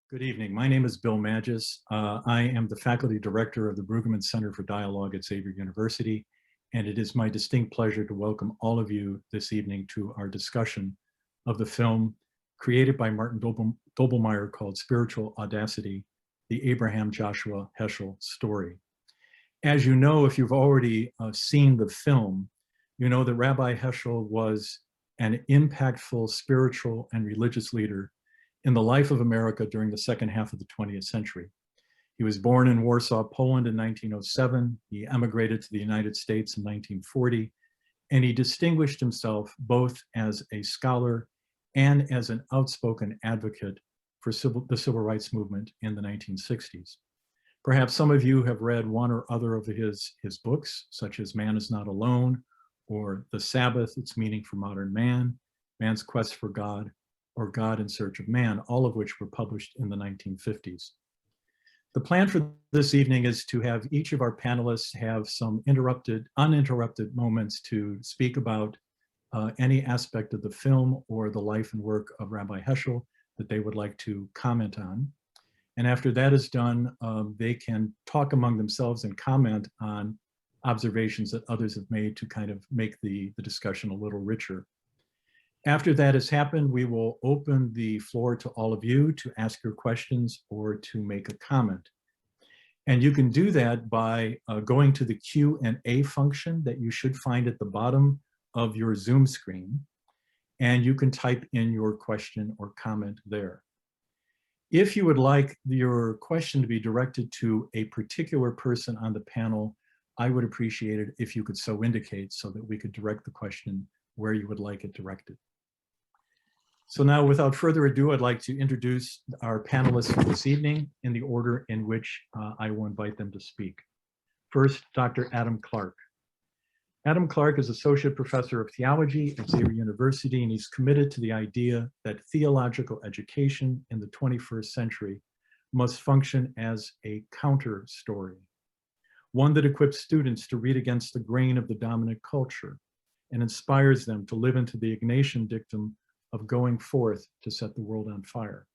Good evening. My name is Bill Madges. I am the faculty director of the Brueggeman Center for Dialogue at Xavier University, and it is my distinct pleasure to welcome all of you this evening to our discussion of the film created by Martin Doblemeyer called Spiritual Audacity, the Abraham Joshua Heschel story. As you know, if you've already seen the film, you know that Rabbi Heschel was an impactful spiritual and religious leader in the life of America during the second half of the 20th century. He was born in Warsaw, Poland in 1907. He emigrated to the United States in 1940, and he distinguished himself both as a scholar and as an outspoken advocate for the civil rights movement in the 1960s. Perhaps some of you have read one or other of his books, such as Man is Not Alone, or The Sabbath, Its Meaning for Modern Man, Man's Quest for God, or God in Search of Man, all of which were published in the 1950s. The plan for this evening is to have each of our panelists have some uninterrupted moments to speak about any aspect of the film or the life and work of Rabbi Heschel that they would like to comment on. And after that is done, they can talk among themselves and comment on observations that others have made to kind of make the discussion a little richer. After that has happened, we will open the floor to all of you to ask your questions or to make a comment. And you can do that by going to the Q&A function that you should find at the bottom of your Zoom screen, and you can type in your question or comment there. If you would like your question to be directed to a particular person on the panel, I would appreciate it if you could so indicate so that we could direct the question where you would like it directed. So now, without further ado, I'd like to introduce our panelists for this evening in the order in which I will invite them to speak. First, Dr. Adam Clark. Adam Clark is Associate Professor of Theology at Xavier University, and he's committed to the idea that theological education in the 21st century must function as a counter story, one that equips students to read against the grain of the dominant culture and inspires them to live into the Ignatian dictum of going forth to set the world on fire.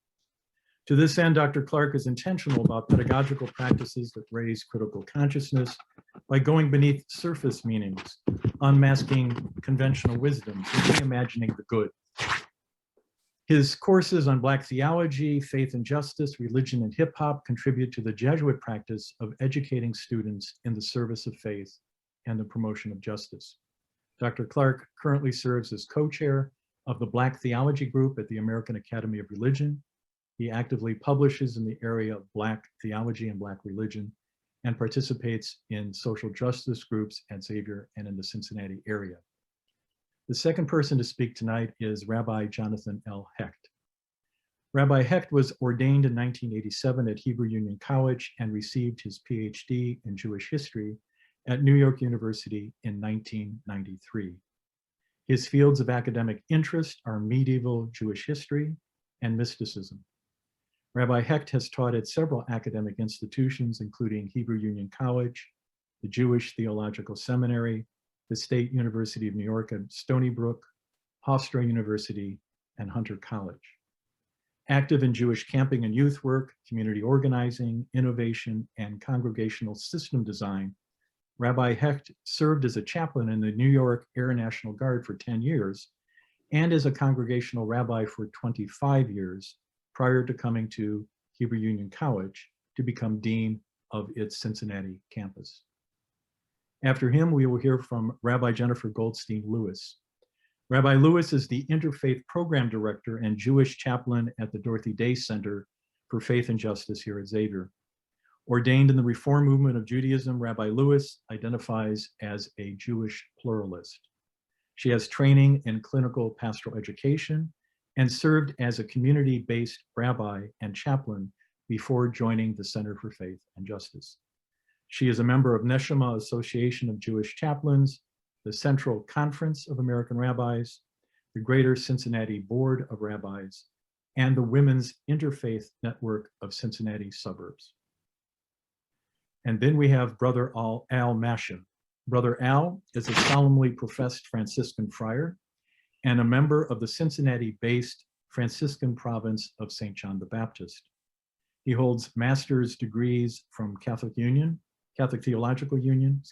To this end, Dr. Clark is intentional about pedagogical practices that raise critical consciousness by going beneath surface meanings, unmasking conventional wisdoms, and reimagining the good. His courses on Black theology, faith and justice, religion and hip hop contribute to the Jesuit practice of educating students in the service of faith and the promotion of justice. Dr. Clark currently serves as co-chair of the Black Theology Group at the American Academy of Religion. He actively publishes in the area of Black theology and Black religion and participates in social justice groups at Xavier and in the Cincinnati area. The second person to speak tonight is Rabbi Jonathan L. Hecht. Rabbi Hecht was ordained in 1987 at Hebrew Union College and received his PhD in Jewish history at New York University in 1993. His fields of academic interest are medieval Jewish history and mysticism. Rabbi Hecht has taught at several academic institutions, including Hebrew Union College, the Jewish Theological Seminary, the State University of New York at Stony Brook, Hofstra University, and Hunter College. Active in Jewish camping and youth work, community organizing, innovation, and congregational system design, Rabbi Hecht served as a chaplain in the New York Air National Guard for 10 years and as a congregational rabbi for 25 years prior to coming to Hebrew Union College to become dean of its Cincinnati campus. After him, we will hear from Rabbi Jennifer Goldstein Lewis. Rabbi Lewis is the Interfaith Program Director and Jewish chaplain at the Dorothy Day Center for Faith and Justice here at Xavier. Ordained in the Reform movement of Judaism, Rabbi Lewis identifies as a Jewish pluralist. She has training in clinical pastoral education and served as a community-based rabbi and chaplain before joining the Center for Faith and Justice. She is a member of Neshama Association of Jewish Chaplains, the Central Conference of American Rabbis, the Greater Cincinnati Board of Rabbis, and the Women's Interfaith Network of Cincinnati Suburbs. And then we have Brother Al Mascia. Brother Al is a solemnly professed Franciscan friar and a member of the Cincinnati-based Franciscan province of St. John the Baptist. He holds master's degrees from Catholic Theological Union,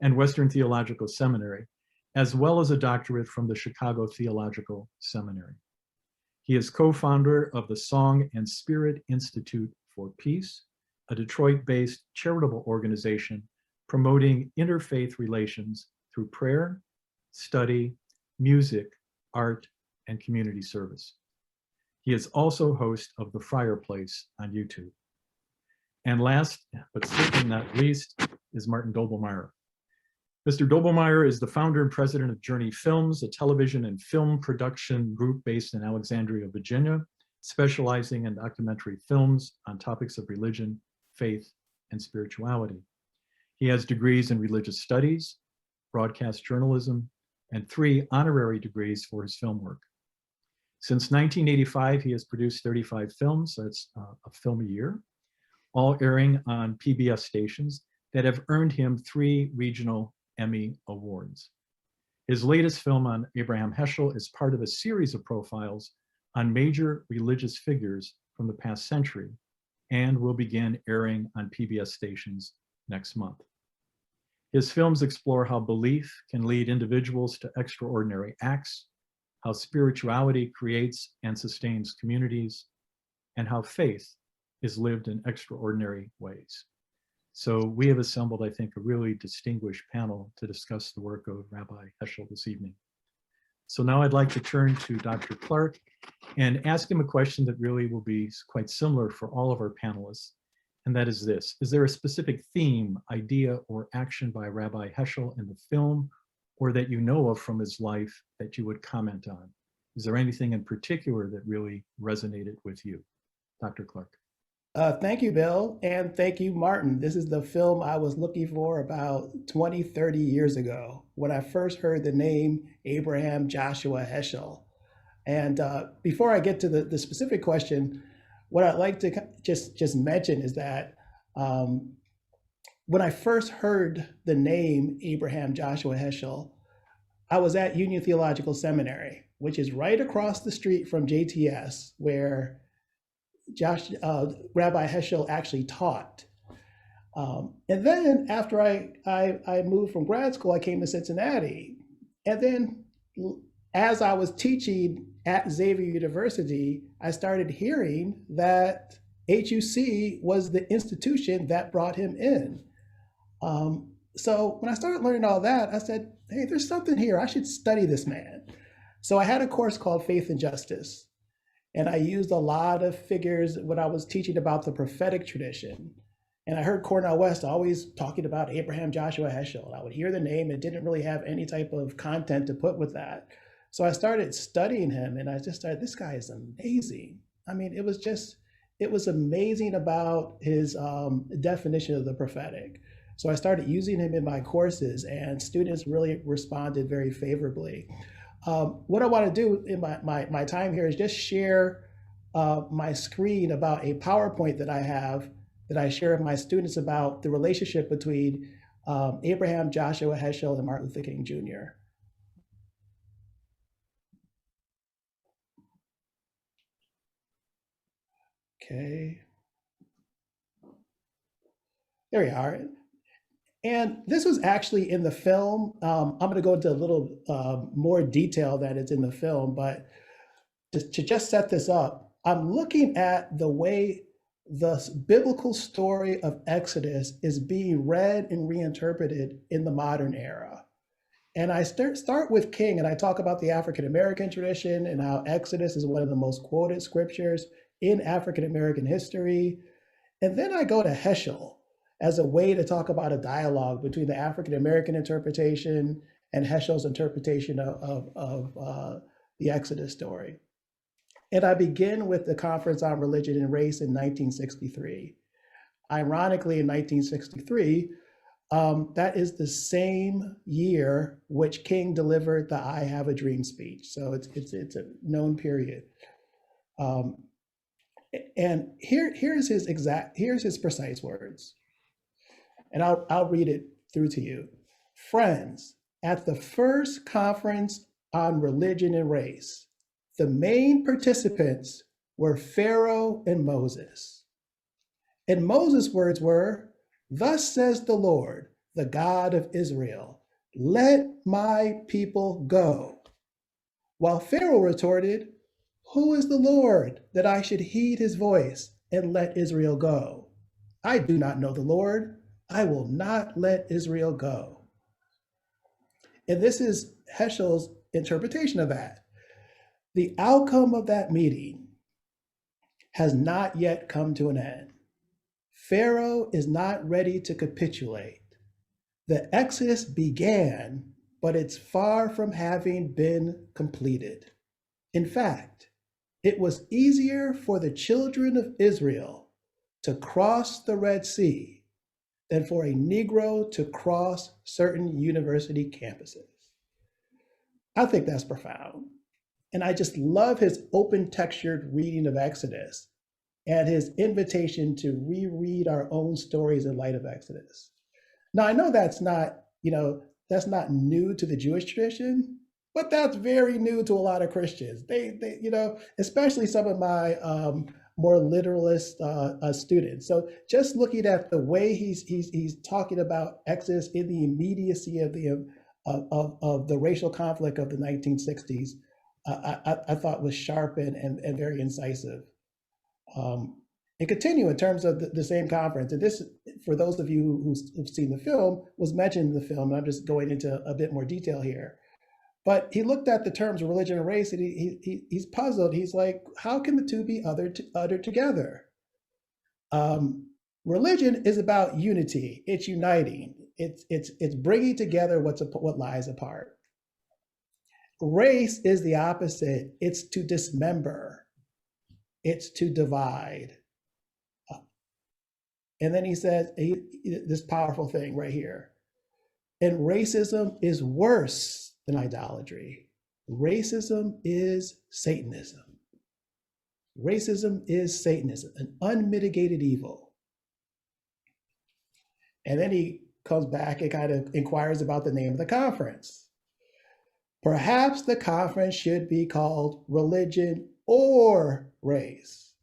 and Western Theological Seminary, as well as a doctorate from the Chicago Theological Seminary. He is co-founder of the Song and Spirit Institute for Peace, a Detroit-based charitable organization promoting interfaith relations through prayer, study, music, art, and community service. He is also host of The Fireplace on YouTube. And last, but certainly not least, is Martin Doblemeyer. Mr. Doblemeyer is the founder and president of Journey Films, a television and film production group based in Alexandria, Virginia, specializing in documentary films on topics of religion, faith, and spirituality. He has degrees in religious studies, broadcast journalism, and 3 honorary degrees for his film work. Since 1985, he has produced 35 films, so it's a film a year, all airing on PBS stations that have earned him 3 regional Emmy Awards. His latest film on Abraham Heschel is part of a series of profiles on major religious figures from the past century and will begin airing on PBS stations next month. His films explore how belief can lead individuals to extraordinary acts, how spirituality creates and sustains communities, and how faith is lived in extraordinary ways. So we have assembled, I think, a really distinguished panel to discuss the work of Rabbi Heschel this evening. So now I'd like to turn to Dr. Clark and ask him a question that really will be quite similar for all of our panelists, and that is this: is there a specific theme, idea, or action by Rabbi Heschel in the film, or that you know of from his life that you would comment on? Is there anything in particular that really resonated with you? Dr. Clark. Thank you, Bill, and thank you, Martin. This is the film I was looking for about 20, 30 years ago when I first heard the name Abraham Joshua Heschel. And before I get to the specific question, what I'd like to just mention is that when I first heard the name Abraham Joshua Heschel, I was at Union Theological Seminary, which is right across the street from JTS, where Rabbi Heschel actually taught. And then after I moved from grad school, I came to Cincinnati. And then as I was teaching at Xavier University, I started hearing that HUC was the institution that brought him in. So when I started learning all that, I said, hey, there's something here. I should study this man. So I had a course called Faith and Justice. And I used a lot of figures when I was teaching about the prophetic tradition. And I heard Cornel West always talking about Abraham Joshua Heschel. I would hear the name and didn't really have any type of content to put with that. So I started studying him and I just started, this guy is amazing. I mean, it was amazing about his definition of the prophetic. So I started using him in my courses and students really responded very favorably. What I want to do in my time here is just share my screen about a PowerPoint that I have that I share with my students about the relationship between Abraham Joshua Heschel and Martin Luther King Jr. Okay. There we are. And this was actually in the film. I'm going to go into a little more detail that it's in the film, but to just set this up, I'm looking at the way the biblical story of Exodus is being read and reinterpreted in the modern era. And I start with King, and I talk about the African-American tradition and how Exodus is one of the most quoted scriptures in African-American history. And then I go to Heschel as a way to talk about a dialogue between the African-American interpretation and Heschel's interpretation of the Exodus story. And I begin with the Conference on Religion and Race in 1963. Ironically, in 1963, that is the same year which King delivered the I Have a Dream speech. So it's a known period. And here's his precise words. And I'll read it through to you. Friends, at the first Conference on Religion and Race, the main participants were Pharaoh and Moses. And Moses' words were, "Thus says the Lord, the God of Israel, let my people go." While Pharaoh retorted, "Who is the Lord that I should heed his voice and let Israel go? I do not know the Lord. I will not let Israel go." And this is Heschel's interpretation of that. The outcome of that meeting has not yet come to an end. Pharaoh is not ready to capitulate. The Exodus began, but it's far from having been completed. In fact, it was easier for the children of Israel to cross the Red Sea than for a Negro to cross certain university campuses. I think that's profound. And I just love his open textured reading of Exodus and his invitation to reread our own stories in light of Exodus. Now, I know that's not, that's not new to the Jewish tradition, but that's very new to a lot of Christians. They especially some of my more literalist students. So just looking at the way he's talking about Exodus in the immediacy of the racial conflict of the 1960s, I thought was sharp and very incisive. And continue in terms of the same conference. And this, for those of you who've seen the film, was mentioned in the film. And I'm just going into a bit more detail here. But he looked at the terms religion and race, and he's puzzled. He's like, how can the two be uttered together? Religion is about unity. It's uniting. It's bringing together what lies apart. Race is the opposite. It's to dismember. It's to divide. And then he says this powerful thing right here. And racism is worse than idolatry. Racism is Satanism. Racism is Satanism, an unmitigated evil. And then he comes back and kind of inquires about the name of the conference. Perhaps the conference should be called Religion or Race.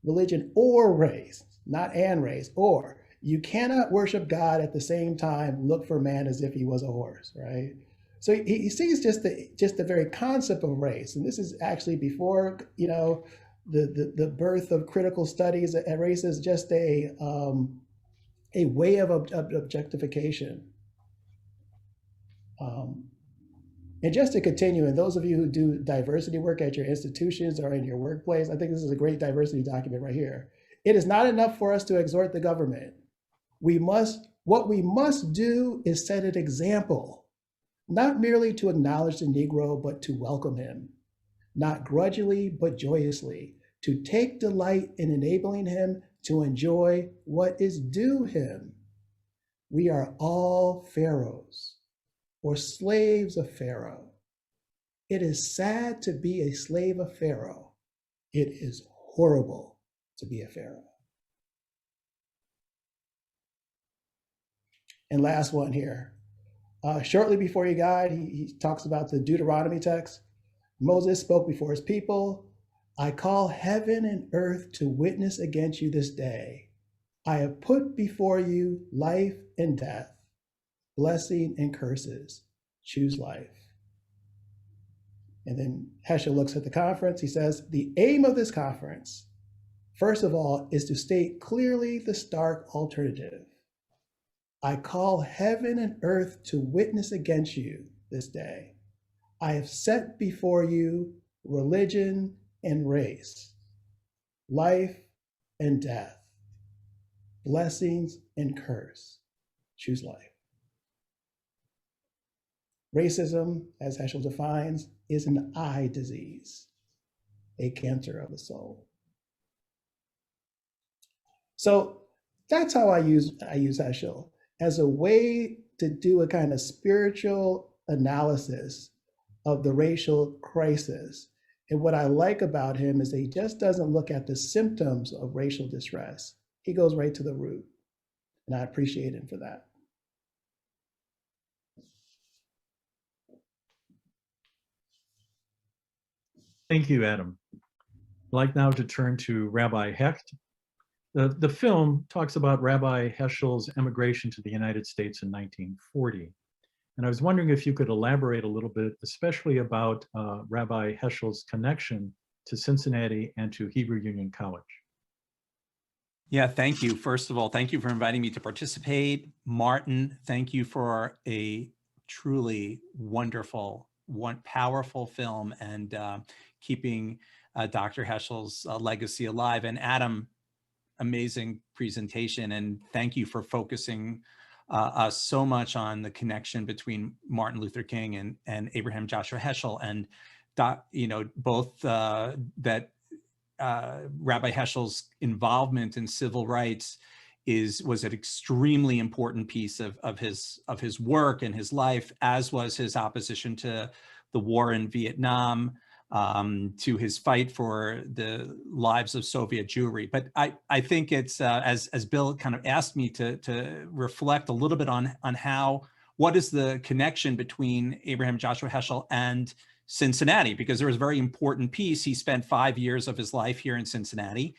Religion or race, not and race, or. You cannot worship God at the same time look for man as if he was a horse, right? So he sees just the very concept of race, and this is actually before the birth of critical studies. And race is just a way of objectification. And just to continue, and those of you who do diversity work at your institutions or in your workplace, I think this is a great diversity document right here. It is not enough for us to exhort the government. What we must do is set an example, not merely to acknowledge the Negro, but to welcome him, not grudgingly, but joyously, to take delight in enabling him to enjoy what is due him. We are all pharaohs or slaves of Pharaoh. It is sad to be a slave of Pharaoh. It is horrible to be a Pharaoh. And last one here. Shortly before he died, he talks about the Deuteronomy text. Moses spoke before his people. I call heaven and earth to witness against you this day. I have put before you life and death, blessing and curses. Choose life. And then Heschel looks at the conference. He says, the aim of this conference, first of all, is to state clearly the stark alternative. I call heaven and earth to witness against you this day. I have set before you religion and race, life and death, blessings and curse. Choose life. Racism, as Heschel defines, is an eye disease, a cancer of the soul. So that's how I use Heschel, as a way to do a kind of spiritual analysis of the racial crisis. And what I like about him is that he just doesn't look at the symptoms of racial distress. He goes right to the root. And I appreciate him for that. Thank you, Adam. I'd like now to turn to Rabbi Hecht, The film talks about Rabbi Heschel's emigration to the United States in 1940. And I was wondering if you could elaborate a little bit, especially about Rabbi Heschel's connection to Cincinnati and to Hebrew Union College. Yeah, thank you. First of all, thank you for inviting me to participate. Martin, thank you for a truly wonderful, powerful film and keeping Dr. Heschel's legacy alive. And Adam, amazing presentation. And thank you for focusing us so much on the connection between Martin Luther King and Abraham Joshua Heschel. And, both that Rabbi Heschel's involvement in civil rights was an extremely important piece of his work and his life, as was his opposition to the war in Vietnam, to his fight for the lives of Soviet Jewry. But I think it's as Bill kind of asked me to reflect a little bit on what is the connection between Abraham Joshua Heschel and Cincinnati, because there was a very important piece. He spent 5 years of his life here in Cincinnati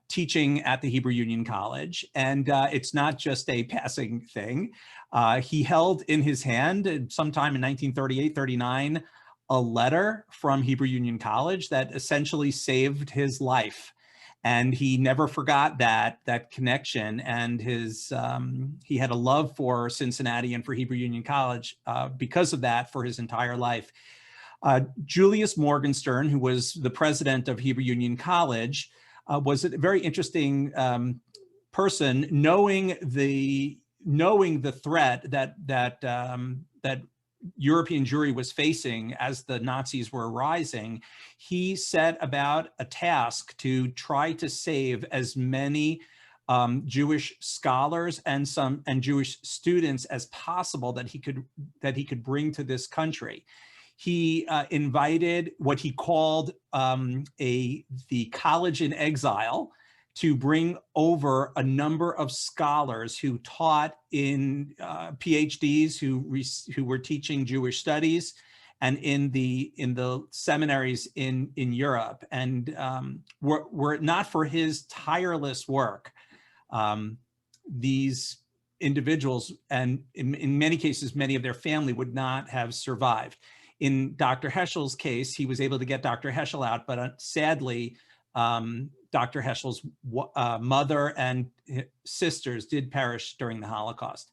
teaching at the Hebrew Union College. And it's not just a passing thing. He held in his hand sometime in 1938-39 a letter from Hebrew Union College that essentially saved his life. And he never forgot that connection, and he had a love for Cincinnati and for Hebrew Union College because of that for his entire life. Julius Morgenstern, who was the president of Hebrew Union College, was a very interesting person, knowing the threat that European Jewry was facing as the Nazis were rising. He set about a task to try to save as many Jewish scholars and Jewish students as possible that he could bring to this country. He invited what he called the college in exile to bring over a number of scholars who taught in PhDs who were teaching Jewish studies and in the seminaries in Europe. And were it not for his tireless work, these individuals, and in many cases, many of their family, would not have survived. In Dr. Heschel's case, he was able to get Dr. Heschel out, but sadly, Dr. Heschel's mother and sisters did perish during the Holocaust.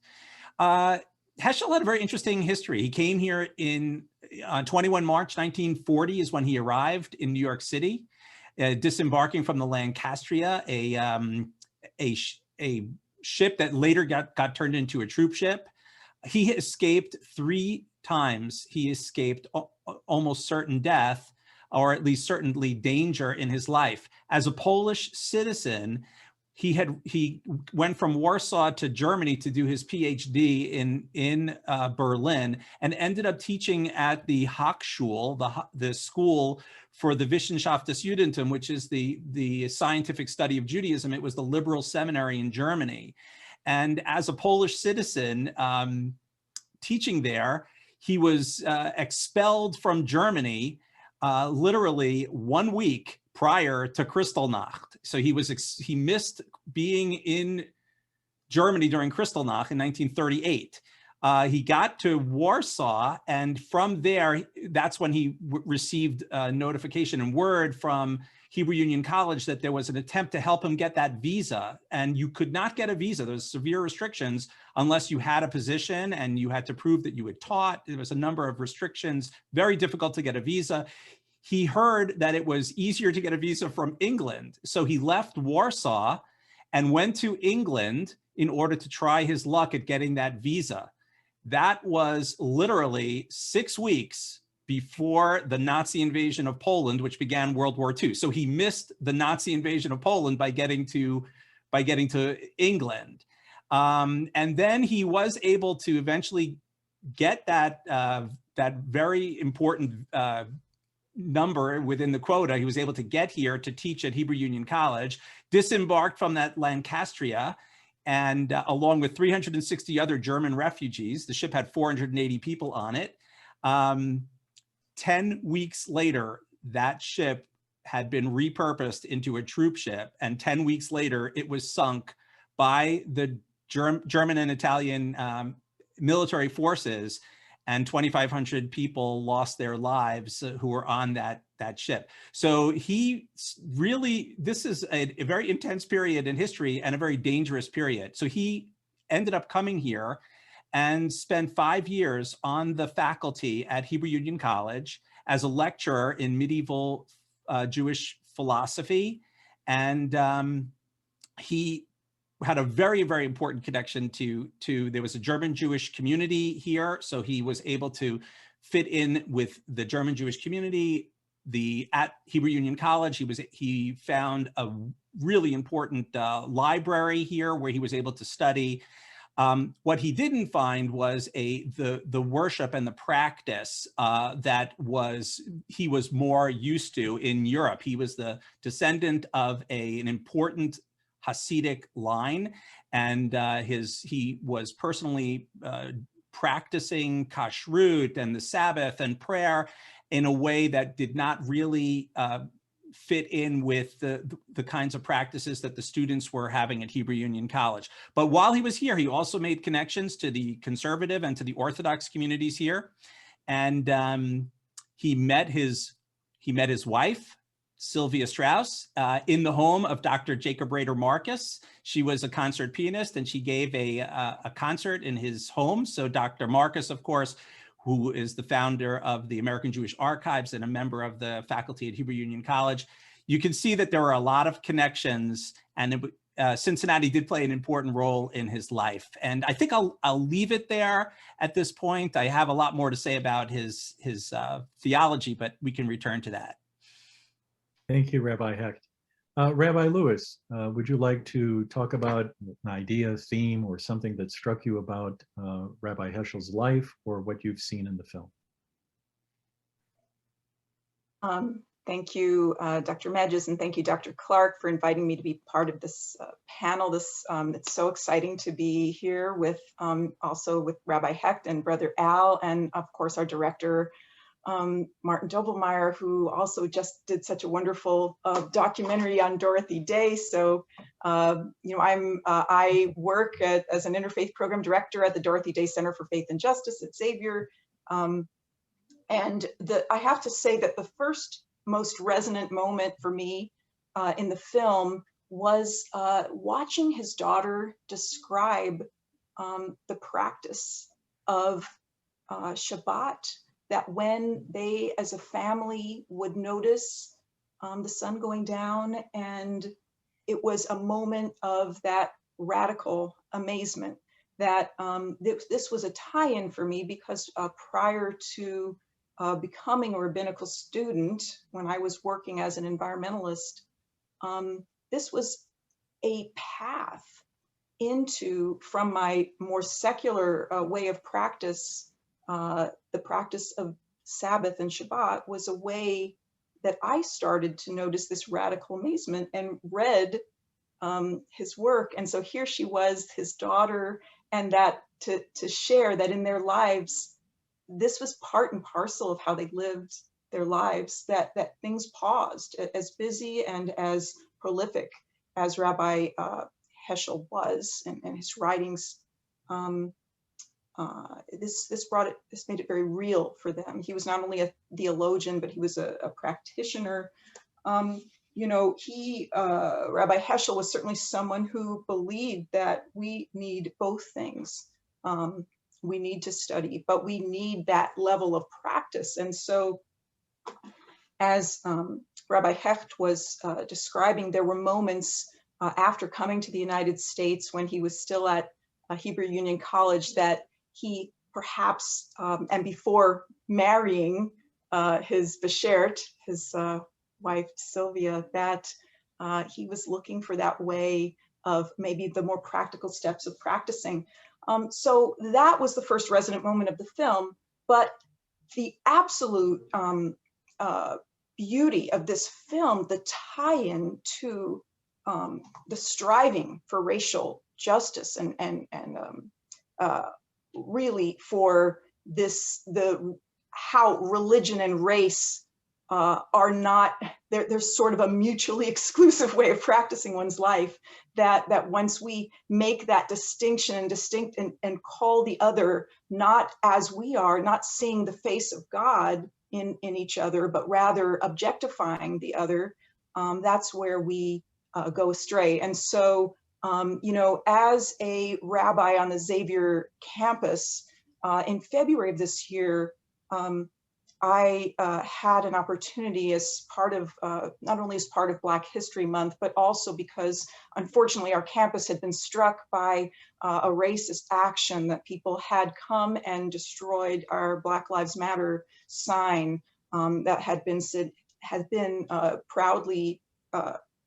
Heschel had a very interesting history. He came here on 21 March 1940 is when he arrived in New York City, disembarking from the Lancastria, a ship that later got turned into a troop ship. He escaped 3 times. He escaped almost certain death, or at least certainly danger in his life. As a Polish citizen, he went from Warsaw to Germany to do his PhD in Berlin, and ended up teaching at the Hochschule, the school for the Wissenschaft des Judentum, which is the scientific study of Judaism. It was the liberal seminary in Germany. And as a Polish citizen teaching there, he was expelled from Germany literally 1 week prior to Kristallnacht. So he missed being in Germany during Kristallnacht in 1938. He got to Warsaw, and from there, that's when he received notification and word from Hebrew Union College that there was an attempt to help him get that visa. And you could not get a visa. There was severe restrictions unless you had a position and you had to prove that you had taught. There was a number of restrictions, very difficult to get a visa. He heard that it was easier to get a visa from England. So he left Warsaw and went to England in order to try his luck at getting that visa. That was literally 6 weeks before the Nazi invasion of Poland, which began World War II. So he missed the Nazi invasion of Poland by getting to England. And then he was able to eventually get that very important number within the quota. He was able to get here to teach at Hebrew Union College, disembarked from that Lancastria, and along with 360 other German refugees. The ship had 480 people on it. 10 weeks later, that ship had been repurposed into a troop ship, and 10 weeks later it was sunk by the German and Italian military forces, and 2,500 people lost their lives who were on that ship. So he really, this is a very intense period in history and a very dangerous period. So he ended up coming here and spent 5 years on the faculty at Hebrew Union College as a lecturer in medieval Jewish philosophy. And he had a very, very important connection to there was a German Jewish community here. So he was able to fit in with the German Jewish community. At Hebrew Union College, he found a really important library here where he was able to study. What he didn't find was the worship and the practice that he was more used to in Europe. He was the descendant of an important Hasidic line, and he was personally practicing kashrut and the Sabbath and prayer in a way that did not really fit in with the kinds of practices that the students were having at Hebrew Union College. But while he was here, he also made connections to the conservative and to the Orthodox communities here. And he met his wife, Sylvia Strauss, in the home of Dr. Jacob Rader Marcus. She was a concert pianist, and she gave a concert in his home. So Dr. Marcus, of course, who is the founder of the American Jewish Archives and a member of the faculty at Hebrew Union College. You can see that there were a lot of connections, and Cincinnati did play an important role in his life. And I think I'll leave it there at this point. I have a lot more to say about his theology, but we can return to that. Thank you, Rabbi Hecht. Rabbi Lewis, would you like to talk about an idea, theme, or something that struck you about Rabbi Heschel's life or what you've seen in the film? Thank you, Dr. Madges, and thank you, Dr. Clark, for inviting me to be part of this panel. It's so exciting to be here with also with Rabbi Hecht and Brother Al, and of course our director, Martin Doblemeyer, who also just did such a wonderful documentary on Dorothy Day. So, you know, I work as an interfaith program director at the Dorothy Day Center for Faith and Justice at Xavier. And I have to say that the first most resonant moment for me in the film was watching his daughter describe the practice of Shabbat, that when they as a family would notice the sun going down, and it was a moment of that radical amazement that this was a tie-in for me, because prior to becoming a rabbinical student, when I was working as an environmentalist, this was a path from my more secular way of practice. The practice of Sabbath and Shabbat was a way that I started to notice this radical amazement and read his work. And so here she was, his daughter, and that to share that in their lives, this was part and parcel of how they lived their lives, that things paused. As busy and as prolific as Rabbi Heschel was and his writings, this made it very real for them. He was not only a theologian, but he was a practitioner. You know, Rabbi Heschel was certainly someone who believed that we need both things. We need to study, but we need that level of practice. And so, as Rabbi Hecht was describing, there were moments after coming to the United States when he was still at Hebrew Union College that he perhaps, and before marrying his Beshert, his wife Sylvia, that he was looking for that way of maybe the more practical steps of practicing. So that was the first resonant moment of the film, but the absolute beauty of this film, the tie-in to the striving for racial justice and really for how religion and race are not, there's sort of a mutually exclusive way of practicing one's life, that once we make that distinction and distinct and call the other not as we are, not seeing the face of God in each other, but rather objectifying the other, that's where we go astray. And so, you know, as a rabbi on the Xavier campus, in February of this year, I had an opportunity as part of, not only as part of Black History Month, but also because unfortunately our campus had been struck by a racist action, that people had come and destroyed our Black Lives Matter sign that had been proudly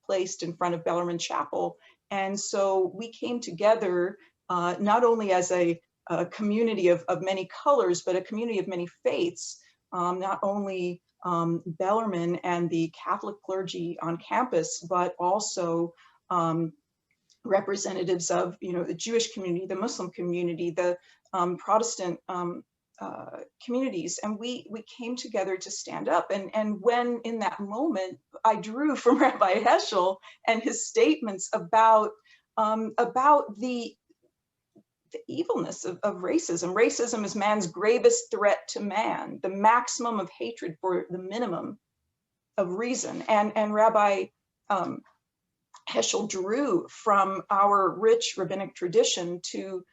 placed in front of Bellarmine Chapel. And so we came together not only as a community of many colors, but a community of many faiths. Not only Bellarmine and the Catholic clergy on campus, but also representatives of, you know, the Jewish community, the Muslim community, the Protestant communities. And we came together to stand up. And when in that moment, I drew from Rabbi Heschel and his statements about the evilness of racism. Racism is man's gravest threat to man, the maximum of hatred for the minimum of reason. And Rabbi Heschel drew from our rich rabbinic tradition to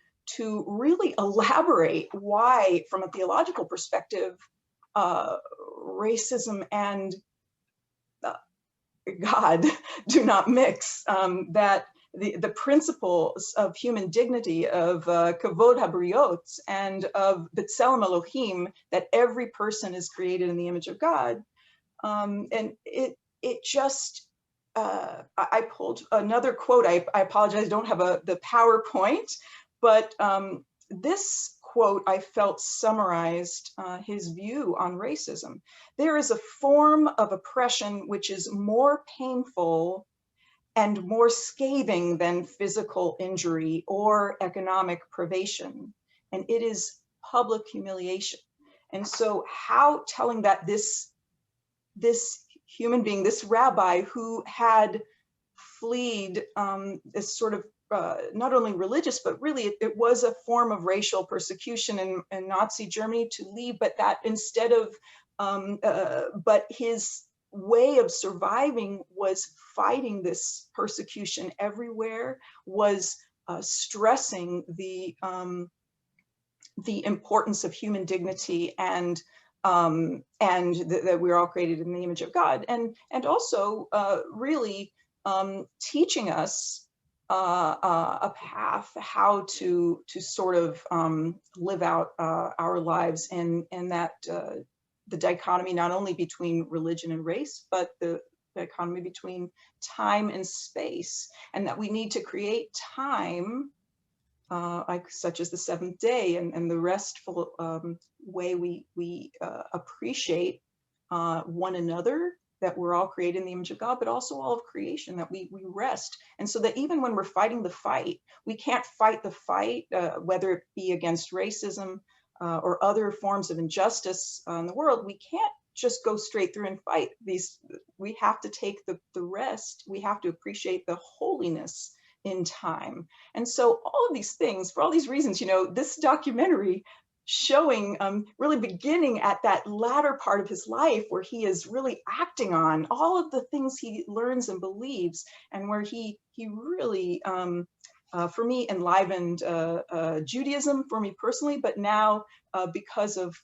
really elaborate why, from a theological perspective, racism and God do not mix, that the principles of human dignity, of kavod habriot, and of b'tselem Elohim, that every person is created in the image of God. And it just, I pulled another quote. I apologize, I don't have the PowerPoint, but this quote I felt summarized his view on racism. There is a form of oppression which is more painful and more scathing than physical injury or economic privation, and it is public humiliation. And so how telling that this human being, this rabbi who had fled this sort of not only religious, but really it was a form of racial persecution in Nazi Germany to leave, but that instead of, but his way of surviving was fighting this persecution everywhere, was stressing the importance of human dignity and that we're all created in the image of God, and also really teaching us a path how to sort of live out our lives in that the dichotomy not only between religion and race, but the dichotomy between time and space, and that we need to create time, like such as the seventh day and the restful way we appreciate one another, that we're all created in the image of God, but also all of creation, that we rest. And so that even when we're fighting the fight, we can't fight the fight, whether it be against racism or other forms of injustice in the world. We can't just go straight through and fight these. We have to take the rest. We have to appreciate the holiness in time. And so all of these things, for all these reasons, you know, this documentary showing, really beginning at that latter part of his life where he is really acting on all of the things he learns and believes, and where he really, for me, enlivened Judaism for me personally, but now because of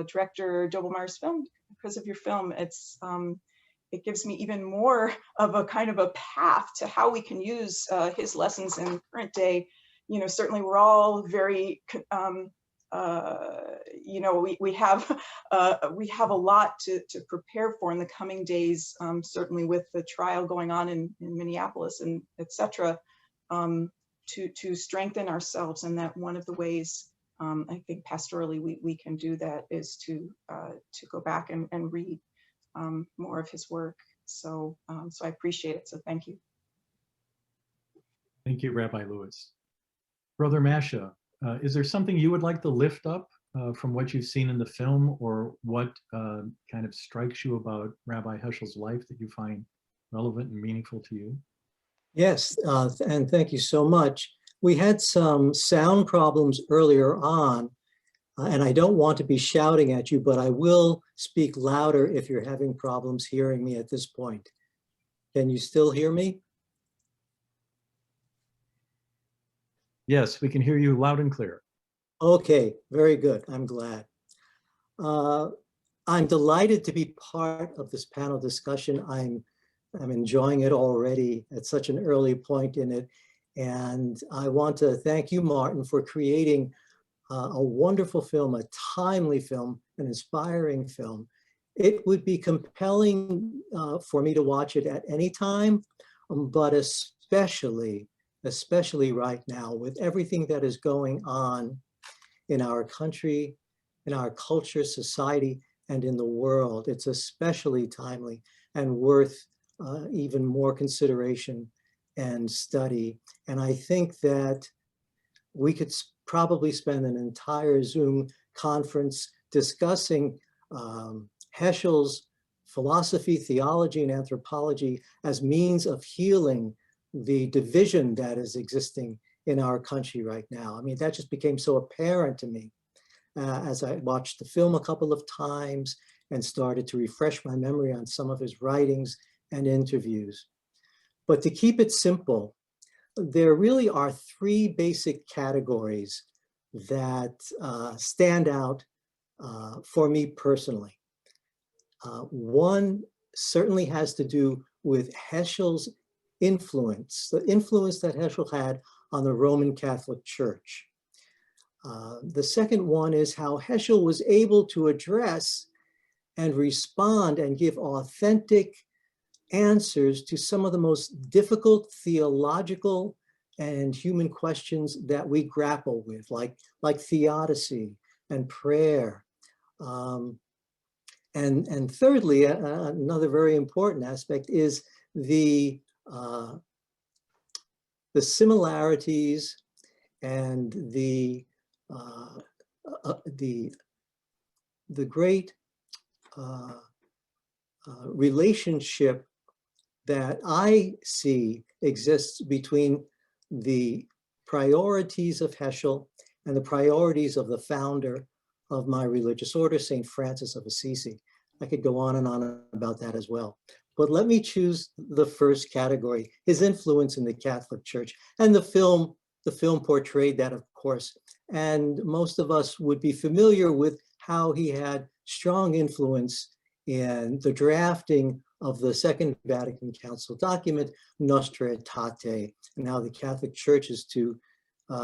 director Doblemeyer's film, because of your film, it gives me even more of a kind of a path to how we can use his lessons in current day. You know, certainly we're all very, you know, we have a lot to prepare for in the coming days, certainly with the trial going on in Minneapolis and et cetera, to strengthen ourselves. And that one of the ways I think pastorally we can do that is to go back and read more of his work. So I appreciate it. So thank you. Thank you, Rabbi Lewis. Brother Mascia, is there something you would like to lift up from what you've seen in the film, or what kind of strikes you about Rabbi Heschel's life that you find relevant and meaningful to you? Yes, and thank you so much. We had some sound problems earlier on, and I don't want to be shouting at you, but I will speak louder if you're having problems hearing me at this point. Can you still hear me? Yes, we can hear you loud and clear. Okay, very good. I'm glad. I'm delighted to be part of this panel discussion. I'm enjoying it already at such an early point in it. And I want to thank you, Martin, for creating a wonderful film, a timely film, an inspiring film. It would be compelling for me to watch it at any time, but especially right now with everything that is going on in our country, in our culture, society, and in the world. It's especially timely and worth even more consideration and study. And I think that we could probably spend an entire Zoom conference discussing Heschel's philosophy, theology, and anthropology as means of healing the division that is existing in our country right now. I mean, that just became so apparent to me as I watched the film a couple of times and started to refresh my memory on some of his writings and interviews. But to keep it simple, there really are three basic categories that stand out for me personally. One certainly has to do with Heschel's influence, the influence that Heschel had on the Roman Catholic Church. The second one is how Heschel was able to address and respond and give authentic answers to some of the most difficult theological and human questions that we grapple with, like theodicy and prayer. And thirdly, another very important aspect is the similarities and the great relationship that I see exists between the priorities of Heschel and the priorities of the founder of my religious order, St. Francis of Assisi. I could go on and on about that as well. But let me choose the first category, his influence in the Catholic Church. And the film portrayed that, of course. And most of us would be familiar with how he had strong influence in the drafting of the Second Vatican Council document, Nostra Aetate, and how the Catholic Church is to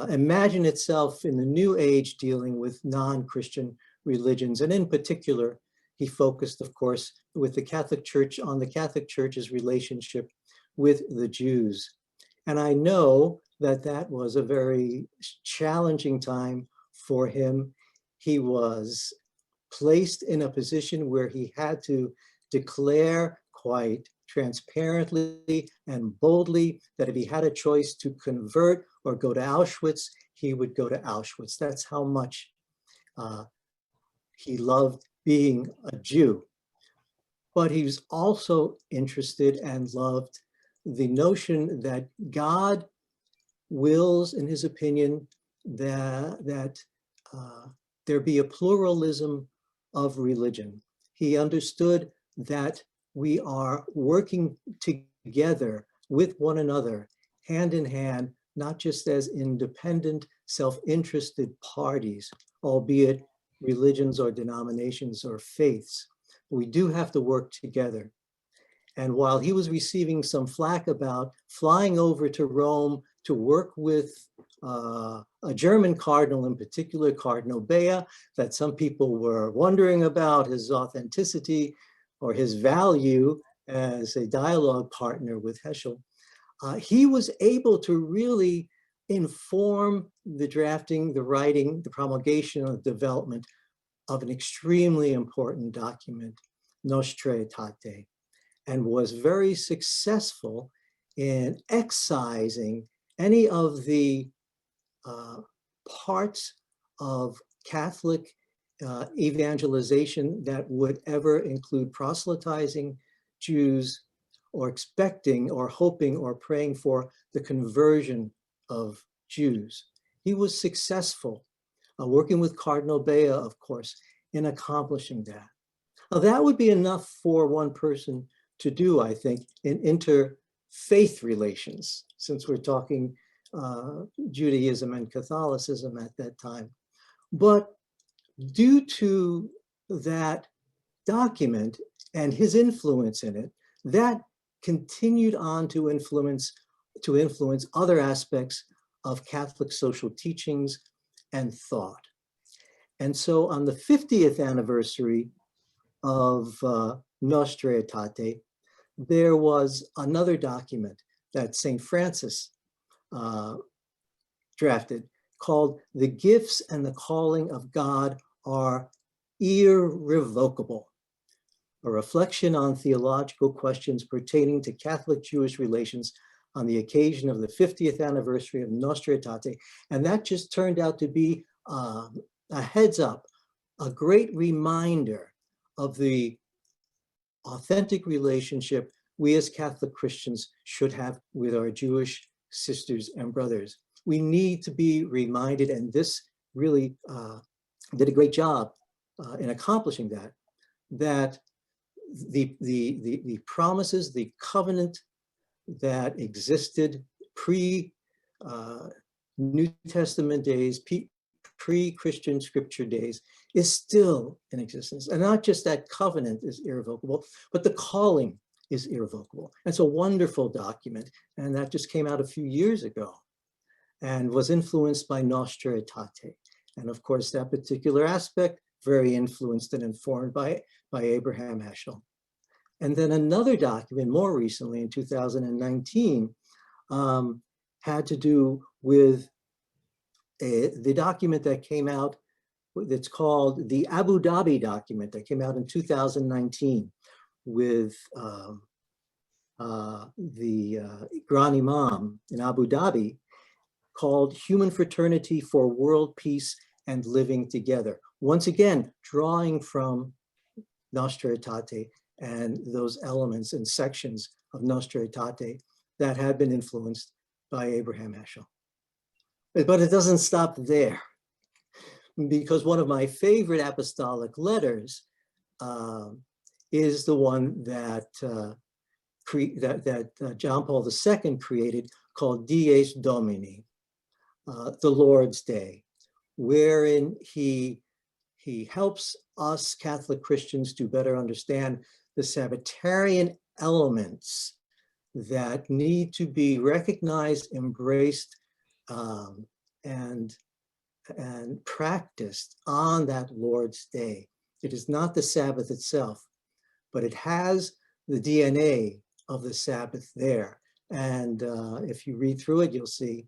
imagine itself in the new age dealing with non-Christian religions. And in particular, he focused, of course, with the Catholic Church on the Catholic Church's relationship with the Jews. And I know that that was a very challenging time for him. He was placed in a position where he had to declare quite transparently and boldly that if he had a choice to convert or go to Auschwitz, he would go to Auschwitz. That's how much he loved being a Jew. But he was also interested and loved the notion that God wills, in his opinion, that there be a pluralism of religion. He understood that we are working together with one another, hand in hand, not just as independent, self-interested parties, albeit religions or denominations or faiths. We do have to work together. And while he was receiving some flack about flying over to Rome to work with a German cardinal, in particular, Cardinal Bea, that some people were wondering about his authenticity or his value as a dialogue partner with Heschel, he was able to really inform the drafting, the writing, the promulgation, and the development of an extremely important document, Nostra Aetate, and was very successful in excising any of the parts of Catholic evangelization that would ever include proselytizing Jews or expecting or hoping or praying for the conversion of Jews. He was successful, working with Cardinal Bea, of course, in accomplishing that. Now, that would be enough for one person to do, I think, in interfaith relations, since we're talking Judaism and Catholicism at that time. But due to that document and his influence in it, that continued on to influence other aspects of Catholic social teachings and thought. And so on the 50th anniversary of Nostra Aetate, there was another document that St. Francis drafted called "The Gifts and the Calling of God Are Irrevocable," a reflection on theological questions pertaining to Catholic-Jewish relations on the occasion of the 50th anniversary of Nostra Aetate. And that just turned out to be a heads up, a great reminder of the authentic relationship we as Catholic Christians should have with our Jewish sisters and brothers. We need to be reminded, and this really did a great job in accomplishing that, that the promises, the covenant that existed pre New Testament days, pre-Christian scripture days, is still in existence. And not just that covenant is irrevocable, but the calling is irrevocable. It's a wonderful document, and that just came out a few years ago and was influenced by Nostra Aetate. And of course, that particular aspect, very influenced and informed by Abraham Heschel. And then another document more recently in 2019 had to do with the document that came out that's called the Abu Dhabi Document that came out in 2019 with the Grand Imam in Abu Dhabi, called Human Fraternity for World Peace and Living Together. Once again, drawing from Nostra Aetate and those elements and sections of Nostra Aetate that had been influenced by Abraham Heschel. But it doesn't stop there, because one of my favorite apostolic letters is the one that John Paul II created, called Dies Domini, the Lord's Day, wherein he helps us Catholic Christians to better understand the Sabbatarian elements that need to be recognized, embraced, and practiced on that Lord's Day. It is not the Sabbath itself, but it has the DNA of the Sabbath there. And if you read through it, you'll see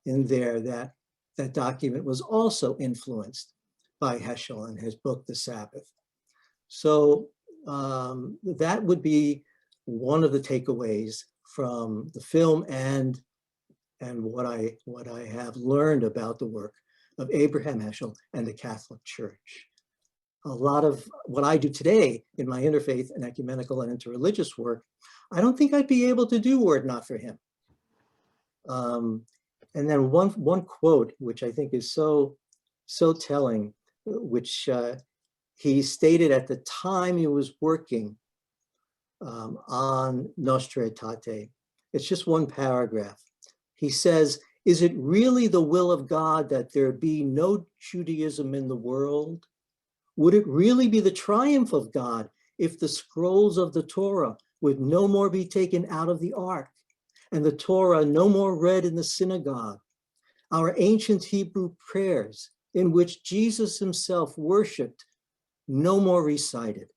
in there that that document was also influenced by Heschel and his book, The Sabbath. So that would be one of the takeaways from the film and what I have learned about the work of Abraham Heschel and the Catholic Church. A lot of what I do today in my interfaith and ecumenical and interreligious work, I don't think I'd be able to do were it not for him. And then one quote, which I think is so telling, which he stated at the time he was working on Nostra Aetate. It's just one paragraph. He says, "Is it really the will of God that there be no Judaism in the world? Would it really be the triumph of God if the scrolls of the Torah would no more be taken out of the ark, and the Torah no more read in the synagogue? Our ancient Hebrew prayers, in which Jesus himself worshiped, no more recited.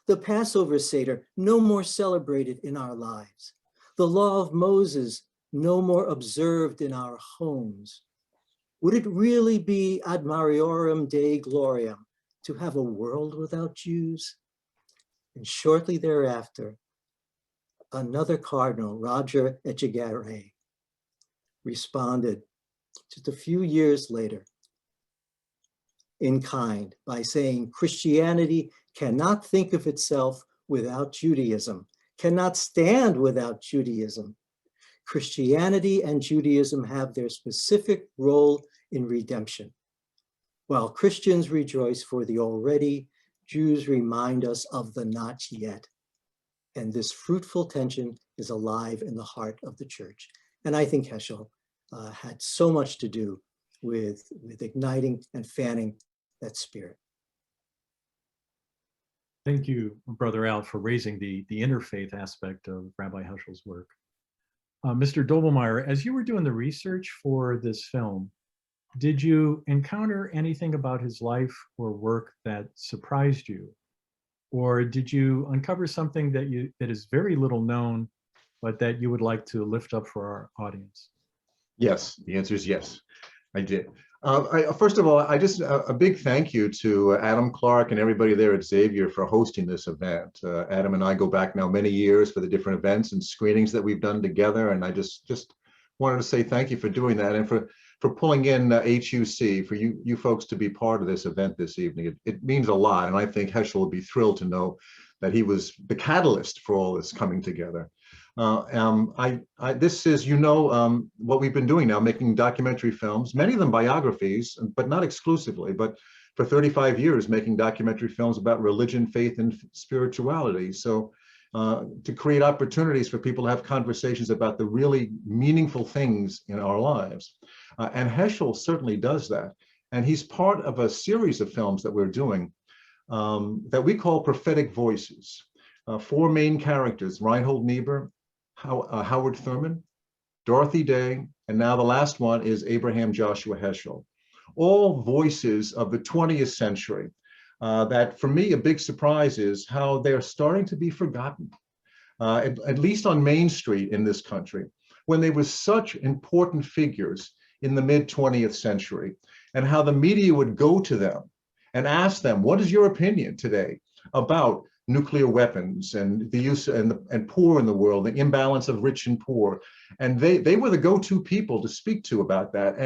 The Passover Seder no more celebrated in our lives. The law of Moses no more observed in our homes. Would it really be ad majorem Dei gloriam to have a world without Jews?" And shortly thereafter, another cardinal, Roger Xavier, responded just a few years later, in kind by saying Christianity cannot think of itself without Judaism, cannot stand without Judaism. Christianity and Judaism have their specific role in redemption. While Christians rejoice for the already, Jews remind us of the not yet. And this fruitful tension is alive in the heart of the church. And I think Heschel had so much to do with igniting and fanning that spirit. Thank you, Brother Al, for raising the interfaith aspect of Rabbi Heschel's work. Mr. Doblemeyer, as you were doing the research for this film, did you encounter anything about his life or work that surprised you? Or did you uncover something that is very little known, but that you would like to lift up for our audience? Yes, the answer is yes, I did. First of all, a big thank you to Adam Clark and everybody there at Xavier for hosting this event. Adam and I go back now many years for the different events and screenings that we've done together, and I just wanted to say thank you for doing that and for pulling in HUC, for you folks to be part of this event this evening. It means a lot, and I think Heschel will be thrilled to know that he was the catalyst for all this coming together. This is, what we've been doing now, making documentary films, many of them biographies, but not exclusively, but for 35 years, making documentary films about religion, faith, and spirituality. So to create opportunities for people to have conversations about the really meaningful things in our lives. And Heschel certainly does that. And he's part of a series of films that we're doing that we call Prophetic Voices. 4 main characters, Reinhold Niebuhr, Howard Thurman, Dorothy Day, and now the last one is Abraham Joshua Heschel. All voices of the 20th century. That for me, a big surprise is how they're starting to be forgotten, at least on Main Street in this country, when they were such important figures in the mid-20th century, and how the media would go to them and ask them, what is your opinion today about nuclear weapons and the use and poor in the world, the imbalance of rich and poor. And they were the go-to people to speak to about that.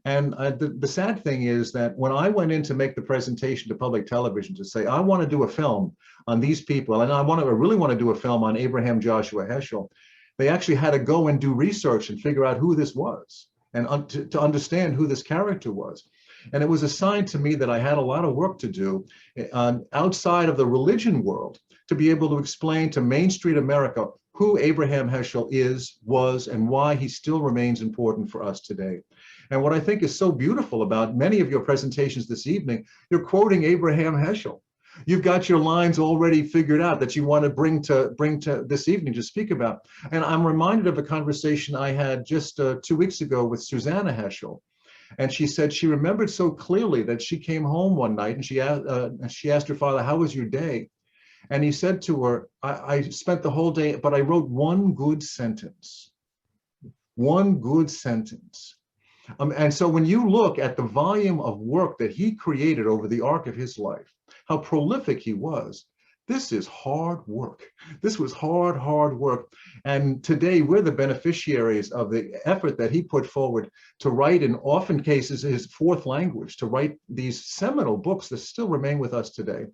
And the sad thing is that when I went in to make the presentation to public television to say, I want to do a film on these people, and I really want to do a film on Abraham Joshua Heschel, they actually had to go and do research and figure out who this was and to understand who this character was. And it was a sign to me that I had a lot of work to do outside of the religion world to be able to explain to Main Street America who Abraham Heschel was, and why he still remains important for us today. And what I think is so beautiful about many of your presentations this evening, you're quoting Abraham Heschel. You've got your lines already figured out that you want to bring to this evening to speak about. And I'm reminded of a conversation I had just 2 weeks ago with Susanna Heschel. And she said she remembered so clearly that she came home one night and she asked her father, how was your day? And he said to her, I spent the whole day, but I wrote one good sentence. One good sentence. And so when you look at the volume of work that he created over the arc of his life, how prolific he was, this is hard work. This was hard work. And today we're the beneficiaries of the effort that he put forward to write, in often cases his 4th language, to write these seminal books that still remain with us today.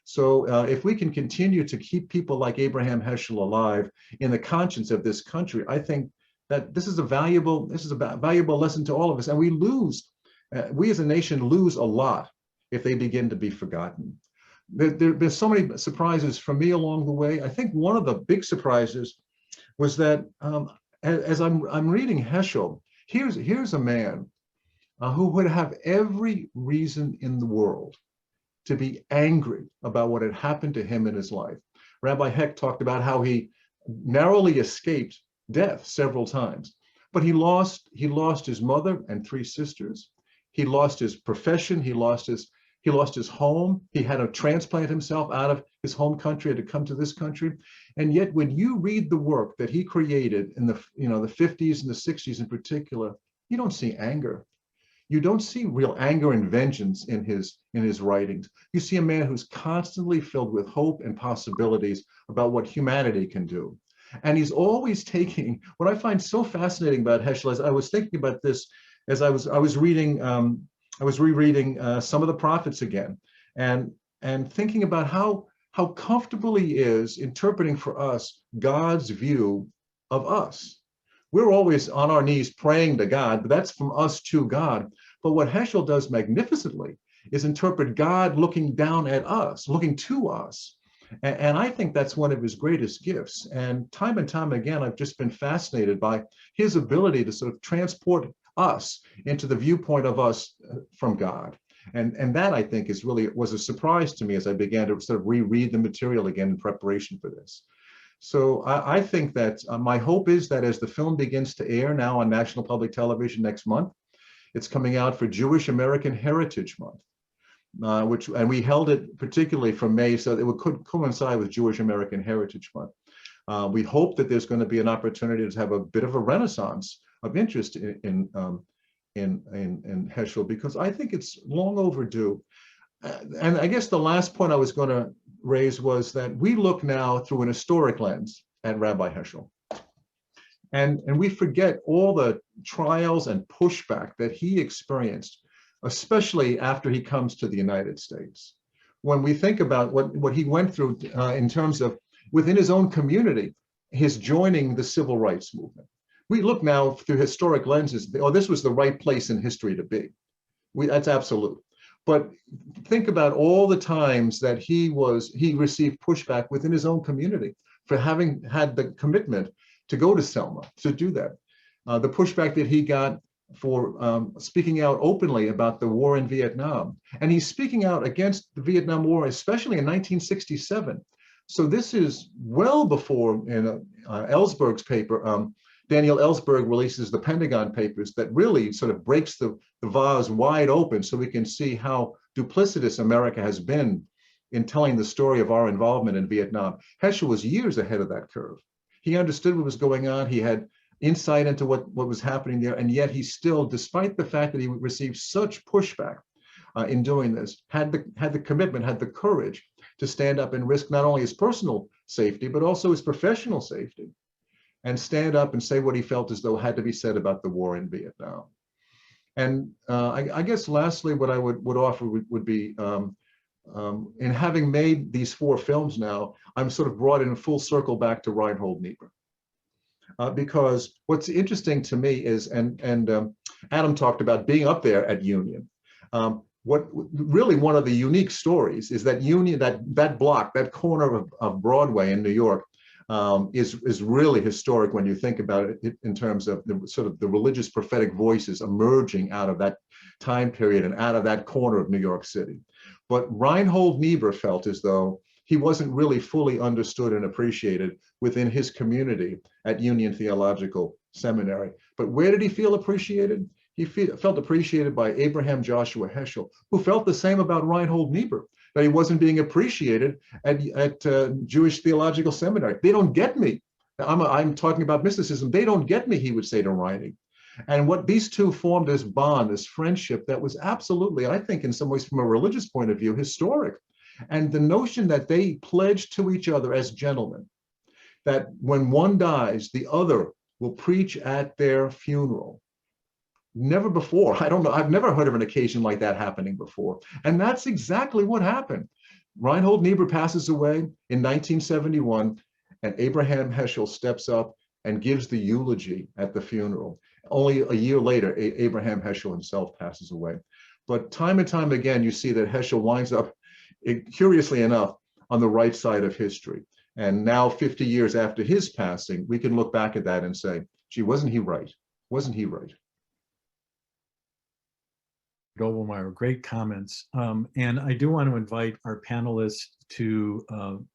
So if we can continue to keep people like Abraham Heschel alive in the conscience of this country, I think that this is a valuable lesson to all of us. And we as a nation lose a lot if they begin to be forgotten. There's so many surprises for me along the way. I think one of the big surprises was that as I'm reading Heschel, here's a man who would have every reason in the world to be angry about what had happened to him in his life. Rabbi Hecht talked about how he narrowly escaped death several times, but he lost his mother and 3 sisters. He lost his profession. He lost his home. He had to transplant himself out of his home country to come to this country. And yet when you read the work that he created in the 50s and the 60s in particular, you don't see anger. You don't see real anger and vengeance in his writings. You see a man who's constantly filled with hope and possibilities about what humanity can do. And he's always taking, what I find so fascinating about Heschel, as I was thinking about this, as I was reading I was rereading some of the prophets again, and thinking about how comfortable he is interpreting for us God's view of us. We're always on our knees praying to God, but that's from us to God. But what Heschel does magnificently is interpret God looking down at us, looking to us. And I think that's one of his greatest gifts. And time again, I've just been fascinated by his ability to sort of transport us into the viewpoint of us from God. And that, I think, was a surprise to me as I began to sort of reread the material again in preparation for this. So I think that my hope is that as the film begins to air now on National Public Television next month, it's coming out for Jewish American Heritage Month, and we held it particularly from May so that it could coincide with Jewish American Heritage Month. We hope that there's going to be an opportunity to have a bit of a renaissance of interest in Heschel, because I think it's long overdue. And I guess the last point I was going to raise was that we look now through an historic lens at Rabbi Heschel. And we forget all the trials and pushback that he experienced, especially after he comes to the United States. When we think about what he went through in terms of within his own community, his joining the civil rights movement. We look now through historic lenses, oh, this was the right place in history to be. That's absolute. But think about all the times that he received pushback within his own community for having had the commitment to go to Selma, to do that. The pushback that he got for speaking out openly about the war in Vietnam. And he's speaking out against the Vietnam War, especially in 1967. So this is well before in Ellsberg's paper, Daniel Ellsberg releases the Pentagon Papers that really sort of breaks the vase wide open so we can see how duplicitous America has been in telling the story of our involvement in Vietnam. Heschel was years ahead of that curve. He understood what was going on. He had insight into what was happening there. And yet he still, despite the fact that he received such pushback in doing this, had the commitment, had the courage to stand up and risk not only his personal safety, but also his professional safety, and stand up and say what he felt as though had to be said about the war in Vietnam. And I guess lastly, what I would offer would be, in having made these 4 films now, I'm sort of brought in full circle back to Reinhold Niebuhr. Because what's interesting to me is, and Adam talked about being up there at Union. What really one of the unique stories is that Union, that block, that corner of Broadway in New York, is really historic when you think about it in terms of the religious prophetic voices emerging out of that time period and out of that corner of New York City. But Reinhold Niebuhr felt as though he wasn't really fully understood and appreciated within his community at Union Theological Seminary. But where did he feel appreciated? He felt appreciated by Abraham Joshua Heschel, who felt the same about Reinhold Niebuhr, that he wasn't being appreciated at Jewish Theological Seminary. They don't get me. I'm talking about mysticism. They don't get me, he would say to Reine. And what these two formed this bond, this friendship that was absolutely, I think in some ways from a religious point of view, historic. And the notion that they pledged to each other as gentlemen, that when one dies, the other will preach at their funeral. Never before. I don't know. I've never heard of an occasion like that happening before. And that's exactly what happened. Reinhold Niebuhr passes away in 1971, and Abraham Heschel steps up and gives the eulogy at the funeral. Only a year later, Abraham Heschel himself passes away. But time and time again, you see that Heschel winds up, curiously enough, on the right side of history. And now, 50 years after his passing, we can look back at that and say, gee, wasn't he right? Wasn't he right? Doblemeyer, great comments. And I do want to invite our panelists to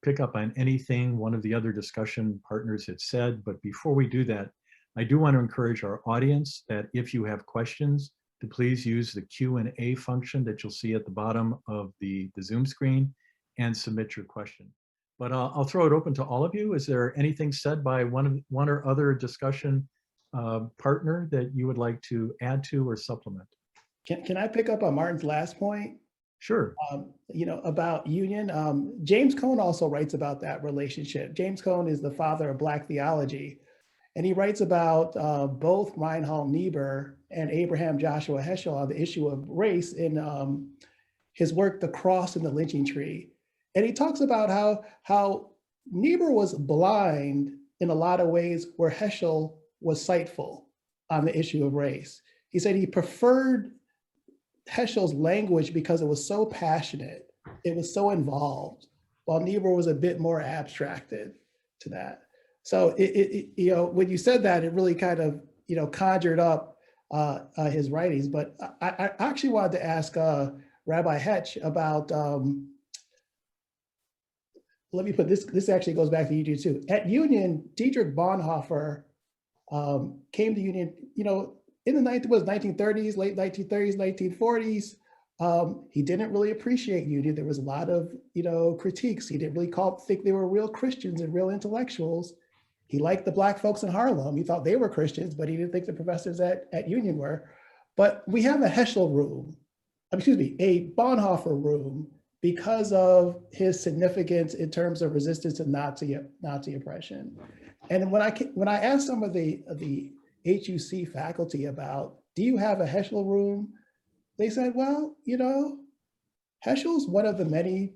pick up on anything one of the other discussion partners had said. But before we do that, I do want to encourage our audience that if you have questions, to please use the Q&A function that you'll see at the bottom of the Zoom screen and submit your question. But I'll throw it open to all of you. Is there anything said by one or other discussion partner that you would like to add to or supplement? Can I pick up on Martin's last point? Sure. About Union. James Cone also writes about that relationship. James Cone is the father of Black theology. And he writes about both Reinhold Niebuhr and Abraham Joshua Heschel on the issue of race in his work, The Cross and the Lynching Tree. And he talks about how Niebuhr was blind in a lot of ways where Heschel was sightful on the issue of race. He said he preferred Heschel's language because it was so passionate, it was so involved, while Niebuhr was a bit more abstracted to that. So you know, when you said that, it really kind of, you know, conjured up his writings. But I actually wanted to ask Rabbi Hecht about, let me put this actually goes back to Union too. At Union, Dietrich Bonhoeffer came to Union, you know, in the 1930s, late 1930s, 1940s. He didn't really appreciate Union. There was a lot of, you know, critiques. He didn't really think they were real Christians and real intellectuals. He liked the Black folks in Harlem. He thought they were Christians, but he didn't think the professors at Union were. But we have a Heschel room, excuse me, a Bonhoeffer room, because of his significance in terms of resistance to Nazi oppression. And when I asked some of the HUC faculty about, do you have a Heschel room? They said, well, you know, Heschel's one of the many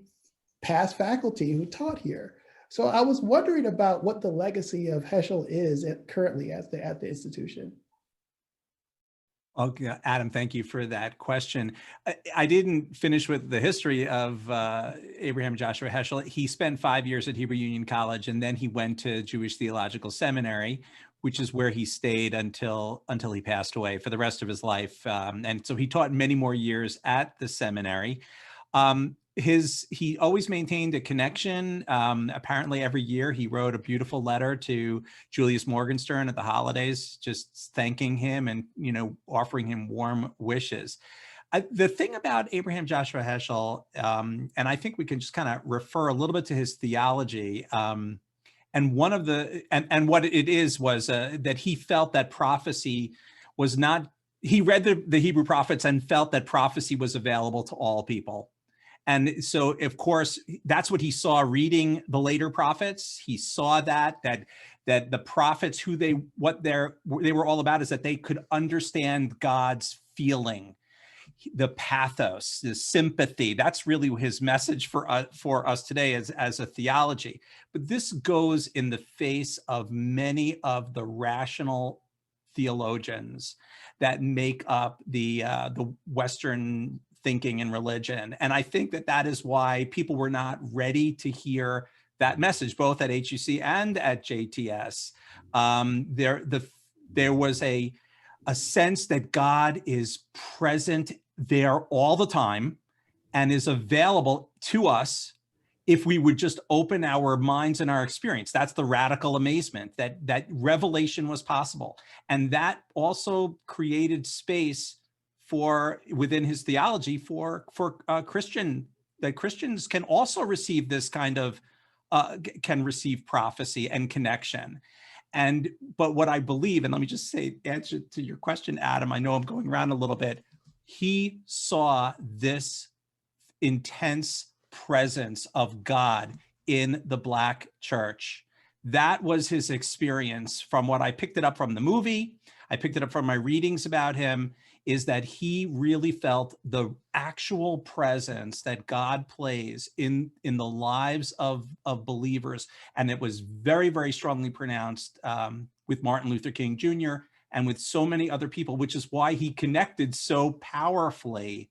past faculty who taught here. So I was wondering about what the legacy of Heschel is currently at the institution. Okay, Adam, thank you for that question. I didn't finish with the history of Abraham Joshua Heschel. He spent 5 years at Hebrew Union College, and then he went to Jewish Theological Seminary, which is where he stayed until he passed away for the rest of his life. And so he taught many more years at the seminary. He always maintained a connection. Apparently every year he wrote a beautiful letter to Julius Morgenstern at the holidays, just thanking him and, you know, offering him warm wishes. The thing about Abraham Joshua Heschel, and I think we can just kind of refer a little bit to his theology, and one of the, and what it is was that he felt that prophecy was not, he read the Hebrew prophets and felt that prophecy was available to all people. And so, of course, that's what he saw reading the later prophets. He saw that the prophets, what they were all about is that they could understand God's feeling, the pathos, the sympathy. That's really his message for us today as a theology. But this goes in the face of many of the rational theologians that make up the Western thinking and religion. And I think that is why people were not ready to hear that message, both at HUC and at JTS. There was a sense that God is present there all the time and is available to us if we would just open our minds and our experience. That's the radical amazement that revelation was possible. And that also created space within his theology for Christians can also receive this kind of, can receive prophecy and connection. But what I believe, and let me just say, answer to your question, Adam, I know I'm going around a little bit. He saw this intense presence of God in the Black church. That was his experience from what I picked it up from the movie. I picked it up from my readings about him, is that he really felt the actual presence that God plays in the lives of believers. And it was very, very strongly pronounced with Martin Luther King Jr. and with so many other people, which is why he connected so powerfully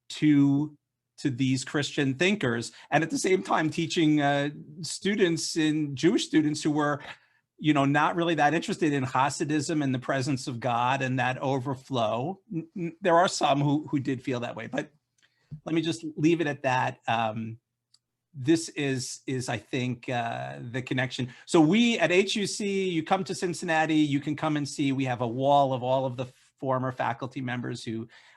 to these Christian thinkers. And at the same time, teaching Jewish students who were, you know, not really that interested in Hasidism and the presence of God and that overflow. There are some who did feel that way, but let me just leave it at that. This is I think, the connection. So we at HUC, you come to Cincinnati, you can come and see, we have a wall of all of the former faculty members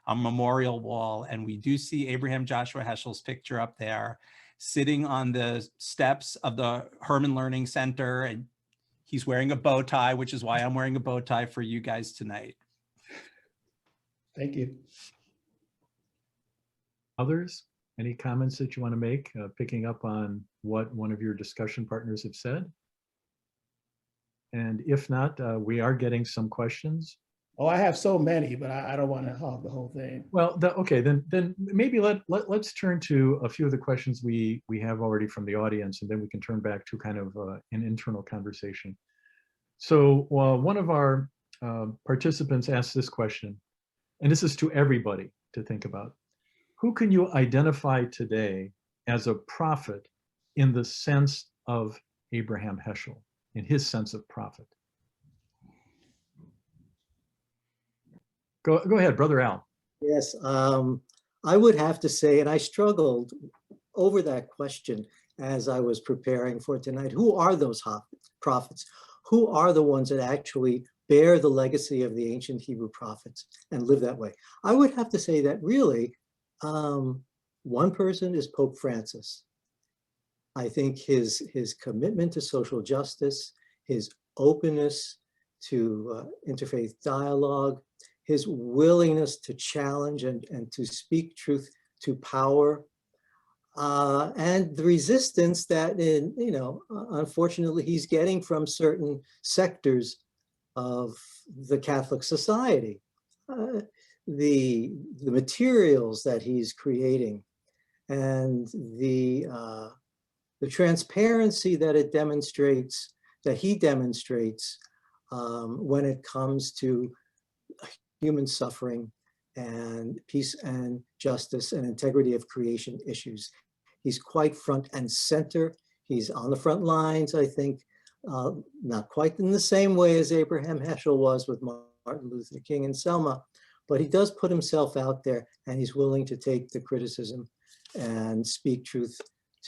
a memorial wall, and we do see Abraham Joshua Heschel's picture up there, sitting on the steps of the Herman Learning Center, and he's wearing a bow tie, which is why I'm wearing a bow tie for you guys tonight. Thank you. Others, any comments that you want to make, picking up on what one of your discussion partners have said? And if not, we are getting some questions. Oh, I have so many, but I don't want to hog the whole thing. Well, okay, then maybe let's turn to a few of the questions we have already from the audience, and then we can turn back to kind of an internal conversation. So one of our participants asked this question, and this is to everybody to think about. Who can you identify today as a prophet in the sense of Abraham Heschel, in his sense of prophet? Go ahead, Brother Al. Yes, I would have to say, and I struggled over that question as I was preparing for tonight. Who are those prophets? Who are the ones that actually bear the legacy of the ancient Hebrew prophets and live that way? I would have to say that really, one person is Pope Francis. I think his commitment to social justice, his openness to interfaith dialogue, his willingness to challenge and to speak truth to power, and the resistance that, unfortunately, he's getting from certain sectors of the Catholic society. The materials that he's creating and the transparency that he demonstrates when it comes to human suffering and peace and justice and integrity of creation issues. He's quite front and center. He's on the front lines, I think, not quite in the same way as Abraham Heschel was with Martin Luther King and Selma, but he does put himself out there, and he's willing to take the criticism and speak truth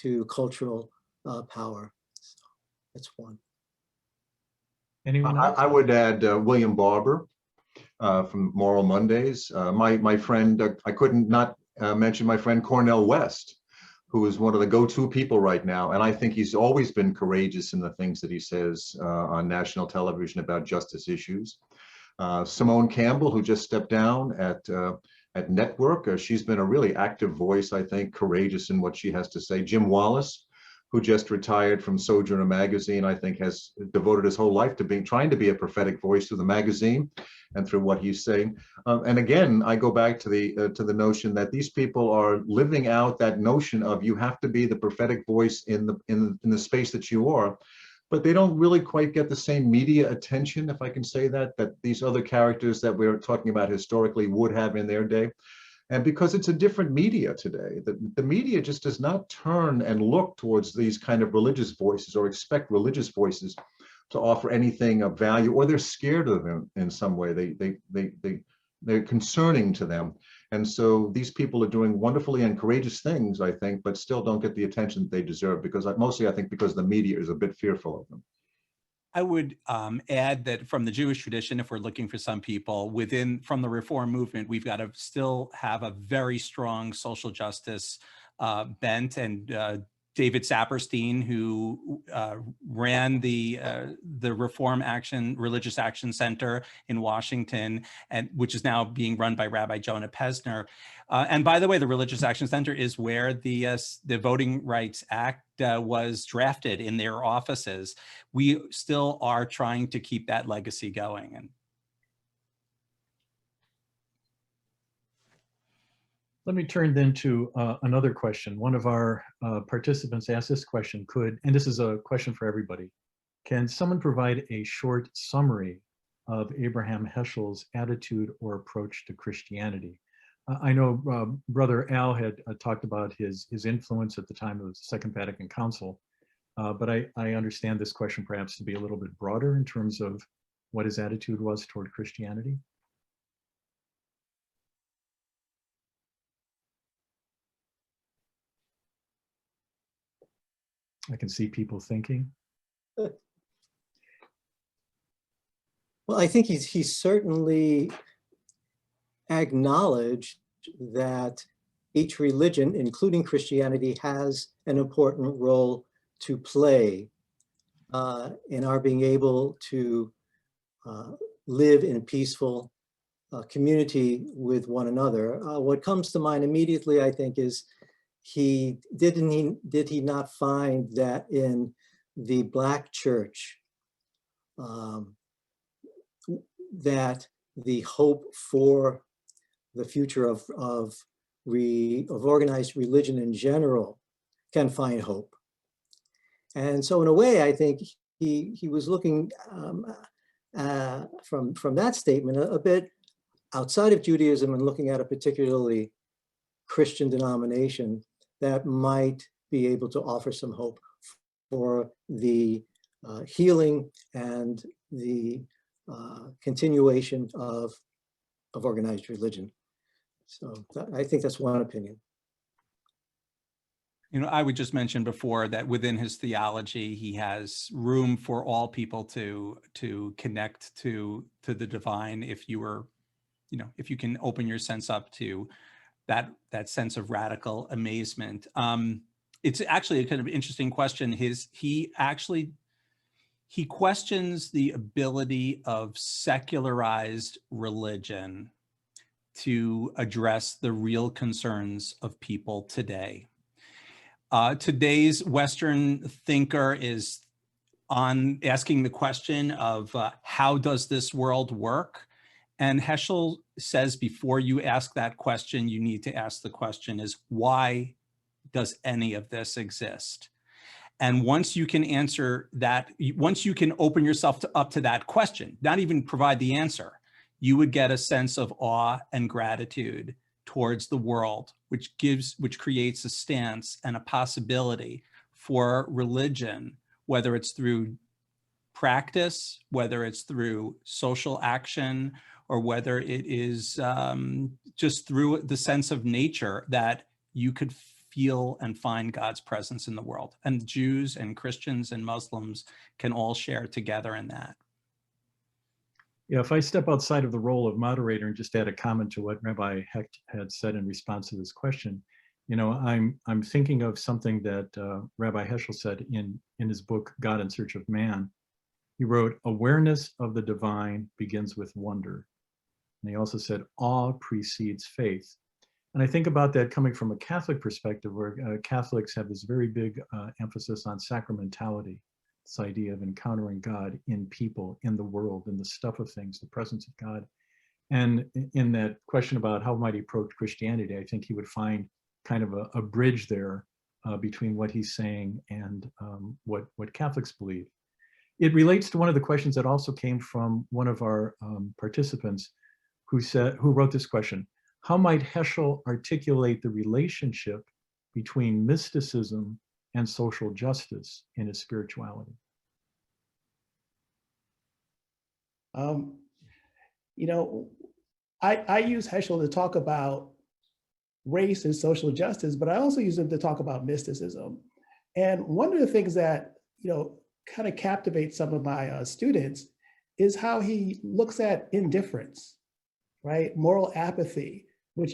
to cultural power. So that's one. Anyone else? I would add William Barber from Moral Mondays. My friend, I couldn't not mention my friend Cornel West, who is one of the go-to people right now. And I think he's always been courageous in the things that he says on national television about justice issues. Simone Campbell, who just stepped down at Network. She's been a really active voice, I think, courageous in what she has to say. Jim Wallace, who just retired from Sojourner magazine, I think has devoted his whole life to trying to be a prophetic voice through the magazine and through what he's saying. And again, I go back to the notion that these people are living out that notion of you have to be the prophetic voice in the space that you are, but they don't really quite get the same media attention, if I can say that these other characters that we're talking about historically would have in their day. And because it's a different media today, the media just does not turn and look towards these kind of religious voices or expect religious voices to offer anything of value, or they're scared of them in some way. They're concerning to them. And so these people are doing wonderfully and courageous things, I think, but still don't get the attention that they deserve, because mostly I think because the media is a bit fearful of them. I would add that from the Jewish tradition, if we're looking for some people from the Reform movement, we've got to still have a very strong social justice bent. And David Saperstein, who ran the Reform Religious Action Center in Washington, which is now being run by Rabbi Jonah Pesner. And by the way, the Religious Action Center is where the Voting Rights Act was drafted in their offices. We still are trying to keep that legacy going. And let me turn then to another question. One of our participants asked this question, and this is a question for everybody, can someone provide a short summary of Abraham Heschel's attitude or approach to Christianity? I know Brother Al had talked about his influence at the time of the Second Vatican Council, but I understand this question perhaps to be a little bit broader in terms of what his attitude was toward Christianity. I can see people thinking. Well, I think he certainly acknowledged that each religion, including Christianity, has an important role to play in our being able to live in peaceful community with one another. What comes to mind immediately, I think, is did he not find that in the Black church, that the hope for the future of organized religion in general can find hope. And so in a way, I think he was looking from that statement a bit outside of Judaism and looking at a particularly Christian denomination that might be able to offer some hope for the healing and the continuation of organized religion. So I think that's one opinion. You know, I would just mention before that within his theology, he has room for all people to connect to the divine. If you were, you know, if you can open your sense up to that sense of radical amazement. It's actually a kind of interesting question. He questions the ability of secularized religion to address the real concerns of people today. Today's Western thinker is asking the question of how does this world work? And Heschel says before you ask that question, you need to ask the question is, why does any of this exist? And once you can answer that, once you can open yourself up to that question, not even provide the answer, you would get a sense of awe and gratitude towards the world, which creates a stance and a possibility for religion, whether it's through practice, whether it's through social action, or whether it is just through the sense of nature that you could feel and find God's presence in the world. And Jews and Christians and Muslims can all share together in that. Yeah, if I step outside of the role of moderator and just add a comment to what Rabbi Hecht had said in response to this question, you know, I'm thinking of something that Rabbi Heschel said in his book, God in Search of Man. He wrote, awareness of the divine begins with wonder. And he also said, awe precedes faith. And I think about that coming from a Catholic perspective, where Catholics have this very big emphasis on sacramentality, this idea of encountering God in people, in the world, in the stuff of things, the presence of God. And in that question about how might he approach Christianity, I think he would find kind of a bridge there between what he's saying and what Catholics believe. It relates to one of the questions that also came from one of our participants who wrote this question. How might Heschel articulate the relationship between mysticism and social justice in his spirituality? You know, I use Heschel to talk about race and social justice, but I also use him to talk about mysticism. And one of the things that, you know, kind of captivates some of my students is how he looks at indifference, right? Moral apathy, which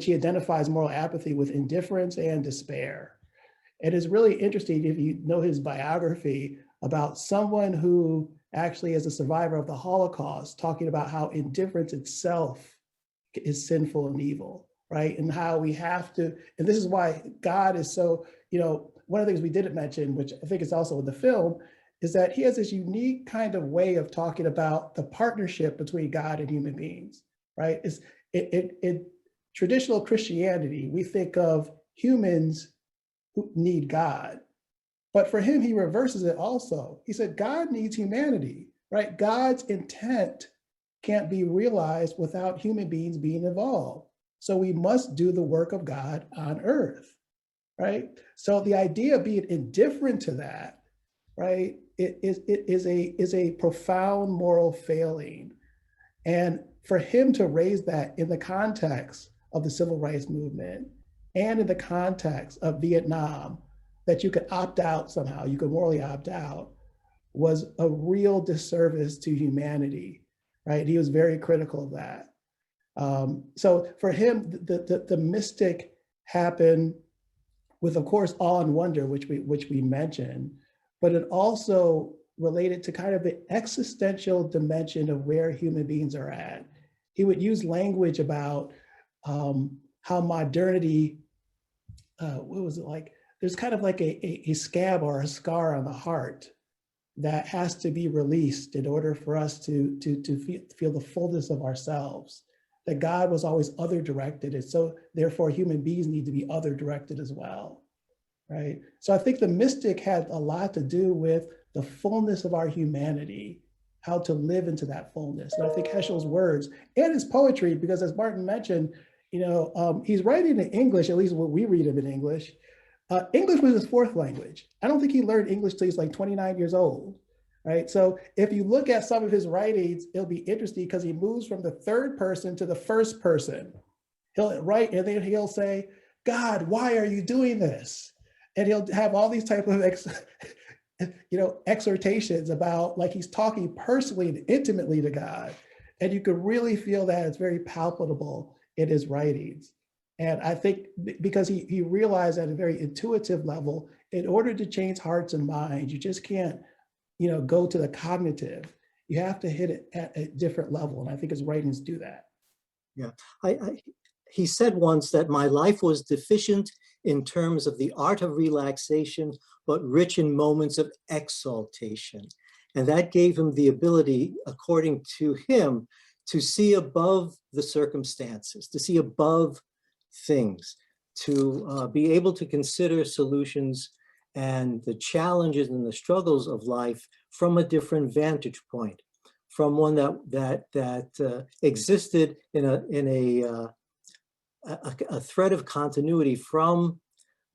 he identifies moral apathy with indifference and despair. And it's really interesting if you know his biography about someone who actually is a survivor of the Holocaust, talking about how indifference itself is sinful and evil, right? And how we have to, and this is why God is so, you know, one of the things we didn't mention, which I think is also in the film, is that he has this unique kind of way of talking about the partnership between God and human beings, right? In traditional Christianity, we think of humans who need God. But for him, he reverses it also. He said, God needs humanity, right? God's intent can't be realized without human beings being involved. So we must do the work of God on earth, right? So the idea of being indifferent to that, right, it is a profound moral failing. And for him to raise that in the context of the civil rights movement and in the context of Vietnam, that you could opt out somehow, you could morally opt out, was a real disservice to humanity, right? He was very critical of that. So for him, the mystic happened with, of course, awe and wonder, which we mentioned, but it also related to kind of the existential dimension of where human beings are at. He would use language about how modernity, what was it like? There's kind of like a scab or a scar on the heart, that has to be released in order for us to feel the fullness of ourselves. That God was always other directed, and so therefore human beings need to be other directed as well, right? So I think the mystic had a lot to do with the fullness of our humanity, how to live into that fullness. And I think Heschel's words and his poetry, because as Martin mentioned, he's writing in English, at least what we read him in English. English was his fourth language. I don't think he learned English till he's like 29 years old, right? So if you look at some of his writings, it'll be interesting because he moves from the third person to the first person. He'll write and then he'll say, God, why are you doing this? And he'll have all these type of exhortations about, like, he's talking personally and intimately to God. And you could really feel that it's very palpable in his writings. And I think because he realized at a very intuitive level, in order to change hearts and minds, you just can't, go to the cognitive. You have to hit it at a different level. And I think his writings do that. Yeah, he said once that my life was deficient in terms of the art of relaxation, but rich in moments of exaltation. And that gave him the ability, according to him, to see above the circumstances, to see above things, to be able to consider solutions and the challenges and the struggles of life from a different vantage point, from one that existed in a thread of continuity from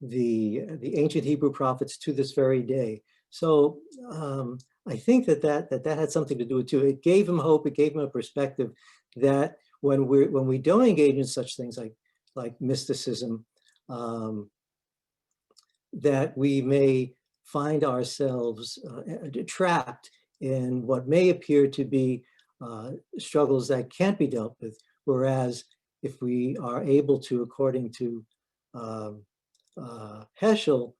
the ancient Hebrew prophets to this very day. So I think that had something to do with it too. It gave him hope. It gave him a perspective that when we don't engage in such things like mysticism, that we may find ourselves trapped in what may appear to be struggles that can't be dealt with. Whereas if we are able to, according to Heschel,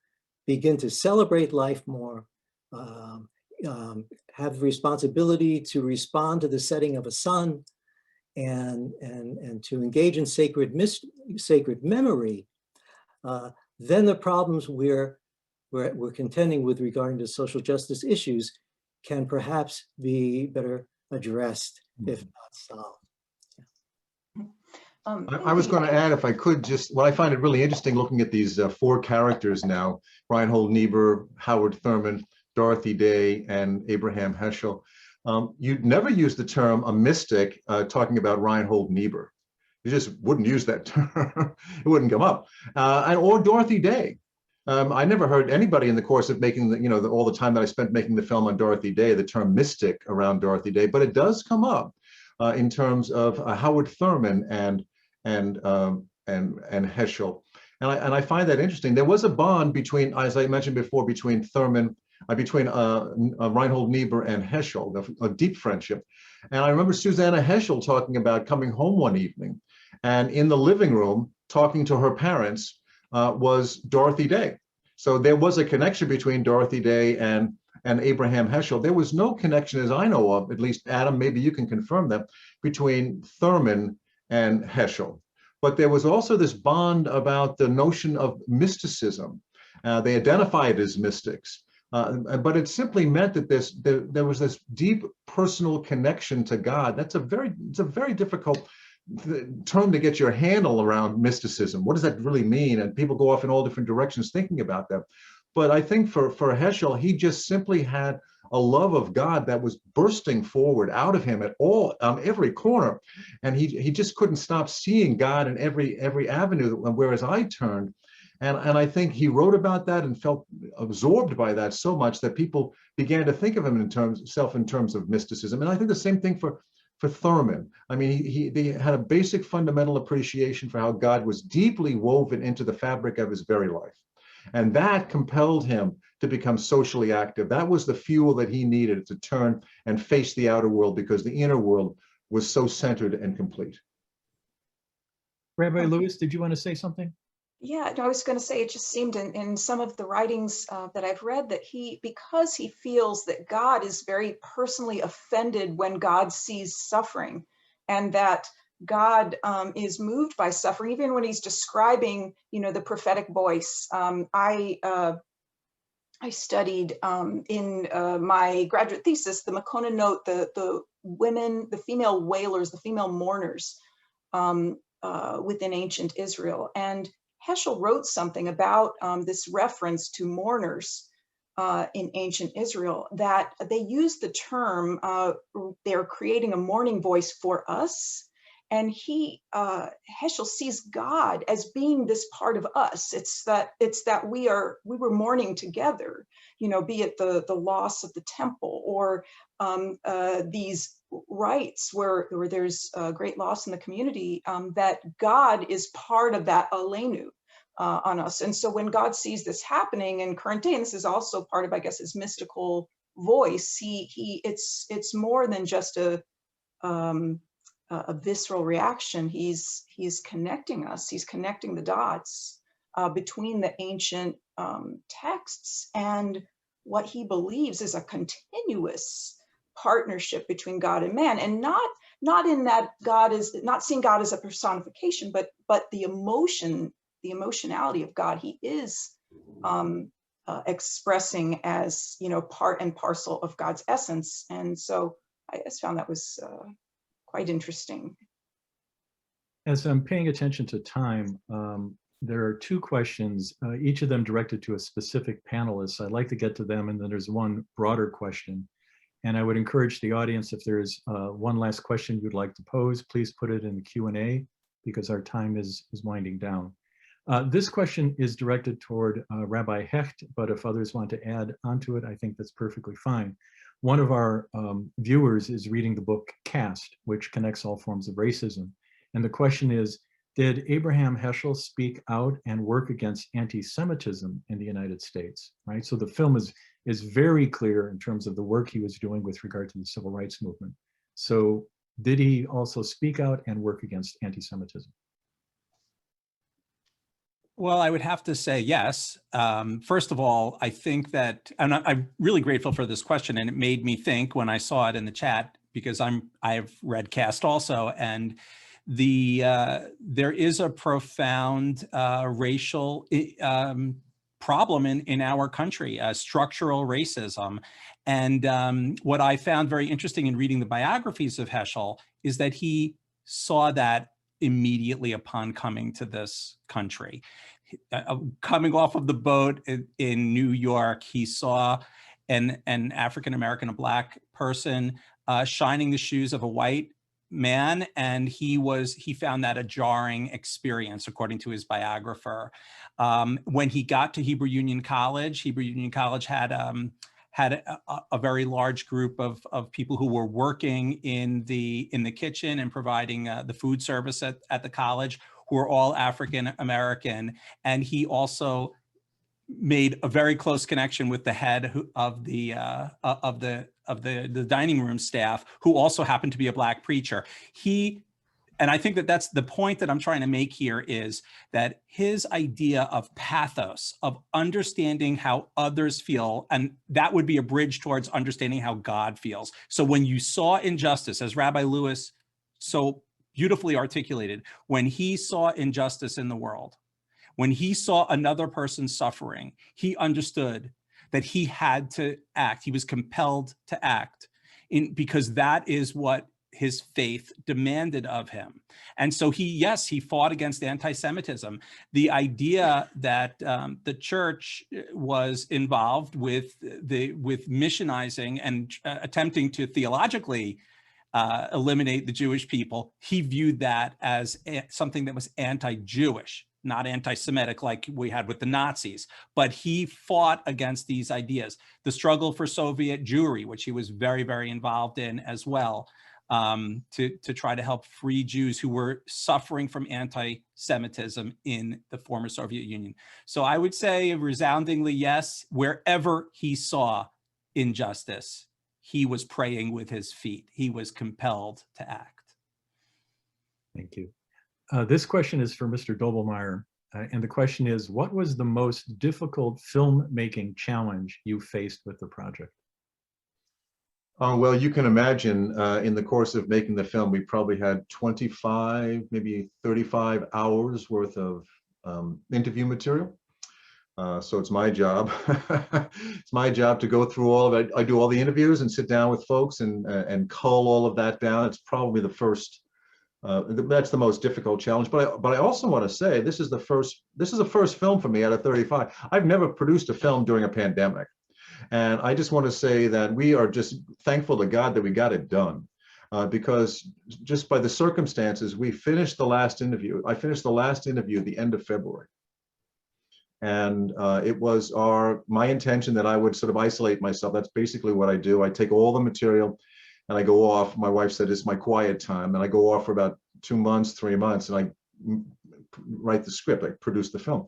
begin to celebrate life more, have the responsibility to respond to the setting of a sun, and to engage in sacred memory, then the problems we're contending with regarding to social justice issues can perhaps be better addressed, if not solved. I was going to add, if I could, just what I find it really interesting looking at these four characters now: Reinhold Niebuhr, Howard Thurman, Dorothy Day, and Abraham Heschel. You'd never use the term a mystic talking about Reinhold Niebuhr. You just wouldn't use that term. It wouldn't come up. Or Dorothy Day. I never heard anybody in the course of making all the time that I spent making the film on Dorothy Day, the term mystic around Dorothy Day, but it does come up in terms of Howard Thurman and Heschel. And I find that interesting. There was a bond between, as I mentioned before, between Reinhold Niebuhr and Heschel, a deep friendship. And I remember Susanna Heschel talking about coming home one evening, and in the living room, talking to her parents, was Dorothy Day. So there was a connection between Dorothy Day and Abraham Heschel. There was no connection, as I know of, at least, Adam, maybe you can confirm that, between Thurman and Heschel. But there was also this bond about the notion of mysticism. They identified as mystics. But it simply meant that there was this deep personal connection to God. It's a very difficult term to get your handle around mysticism. What does that really mean? And people go off in all different directions thinking about that. But I think for Heschel, he just simply had a love of God that was bursting forward out of him on every corner, and he just couldn't stop seeing God in every avenue. Whereas I turned. And I think he wrote about that and felt absorbed by that so much that people began to think of him in terms of mysticism. And I think the same thing for Thurman. I mean, he had a basic fundamental appreciation for how God was deeply woven into the fabric of his very life. And that compelled him to become socially active. That was the fuel that he needed to turn and face the outer world, because the inner world was so centered and complete. Rabbi Lewis, did you want to say something? Yeah, I was going to say, it just seemed in some of the writings that I've read that because he feels that God is very personally offended when God sees suffering, and that God is moved by suffering, even when he's describing, the prophetic voice. I studied in my graduate thesis, the Makona note, the women, the female wailers, the female mourners within ancient Israel. And Heschel wrote something about this reference to mourners in ancient Israel, that they use the term, they're creating a mourning voice for us. And Heschel sees God as being this part of us. It's that we were mourning together, be it the loss of the temple or these rites where there's great loss in the community, that God is part of that alenu on us. And so when God sees this happening in current day, and this is also part of, I guess, his mystical voice, it's more than just a visceral reaction. He's connecting us. He's connecting the dots between the ancient texts and what he believes is a continuous partnership between God and man, and not in that God is not seeing God as a personification, but the emotionality of God. He is expressing as part and parcel of God's essence, and so I just found that was quite interesting. As I'm paying attention to time, there are two questions, each of them directed to a specific panelist. I'd like to get to them, and then there's one broader question. And I would encourage the audience, if there's one last question you'd like to pose, please put it in the Q&A, because our time is winding down. This question is directed toward Rabbi Hecht, but if others want to add onto it, I think that's perfectly fine. One of our viewers is reading the book Caste, which connects all forms of racism. And the question is, did Abraham Heschel speak out and work against anti-Semitism in the United States, right? So the film is very clear in terms of the work he was doing with regard to the civil rights movement. So did he also speak out and work against anti-Semitism? Well, I would have to say yes. First of all, I think that, and I'm really grateful for this question, and it made me think when I saw it in the chat, because I've read Caste also, and there is a profound racial problem in our country, structural racism. And what I found very interesting in reading the biographies of Heschel is that he saw that immediately upon coming to this country. Coming off of the boat in New York, he saw an African-American, a Black person, shining the shoes of a white man, and he found that a jarring experience, according to his biographer. When he got to Hebrew Union College had a very large group of people who were working in the kitchen and providing the food service at the college, who were all African American, and he also made a very close connection with the head of the dining room staff, who also happened to be a Black preacher. And I think that that's the point that I'm trying to make here, is that his idea of pathos, of understanding how others feel, and that would be a bridge towards understanding how God feels. So when you saw injustice, as Rabbi Lewis so beautifully articulated, when he saw injustice in the world, when he saw another person suffering, he understood that he had to act. He was compelled to act because that is what his faith demanded of him. And so he fought against anti-Semitism. The idea that the church was involved with missionizing and attempting to theologically eliminate the Jewish people, he viewed that as something that was anti-Jewish, not anti-Semitic like we had with the Nazis, but he fought against these ideas. The struggle for Soviet Jewry, which he was very, very involved in as well, to try to help free Jews who were suffering from anti-Semitism in the former Soviet Union. So I would say resoundingly yes, wherever he saw injustice, he was praying with his feet. He was compelled to act. Thank you. This question is for Mr. Doblemeyer, and the question is, what was the most difficult filmmaking challenge you faced with the project? Well, you can imagine in the course of making the film, we probably had 25, maybe 35 hours worth of interview material. So it's my job. It's my job to go through all of it. I do all the interviews and sit down with folks and cull all of that down. It's probably the first. That's the most difficult challenge. But I also want to say this is the first film for me out of 35. I've never produced a film during a pandemic, and I just want to say that we are just thankful to God that we got it done. Because just by the circumstances, we finished the last interview. I finished the last interview at the end of February. And it was my intention that I would sort of isolate myself. That's basically what I do. I take all the material and I go off. My wife said it's my quiet time. And I go off for about 2 months, 3 months, and I write the script, I produce the film.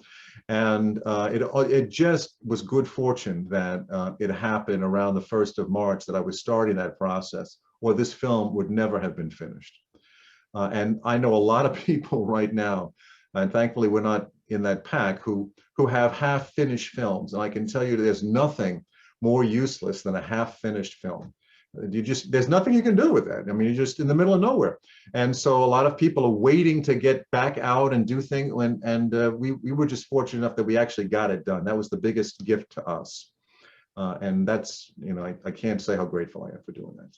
And it just was good fortune that it happened around the 1st of March that I was starting that process, or this film would never have been finished. And I know a lot of people right now, and thankfully we're not in that pack, who have half-finished films. And I can tell you there's nothing more useless than a half-finished film. There's nothing you can do with that. I mean, you're just in the middle of nowhere. And so a lot of people are waiting to get back out and do things. And we were just fortunate enough that we actually got it done. That was the biggest gift to us. And that's, I can't say how grateful I am for doing that.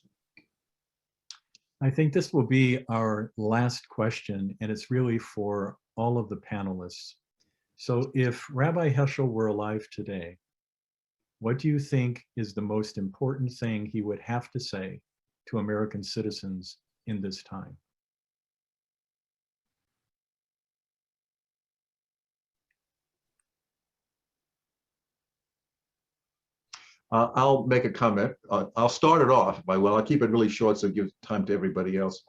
I think this will be our last question, and it's really for all of the panelists. So if Rabbi Heschel were alive today, what do you think is the most important thing he would have to say to American citizens in this time? I'll make a comment. I'll start it off I'll keep it really short so it gives time to everybody else.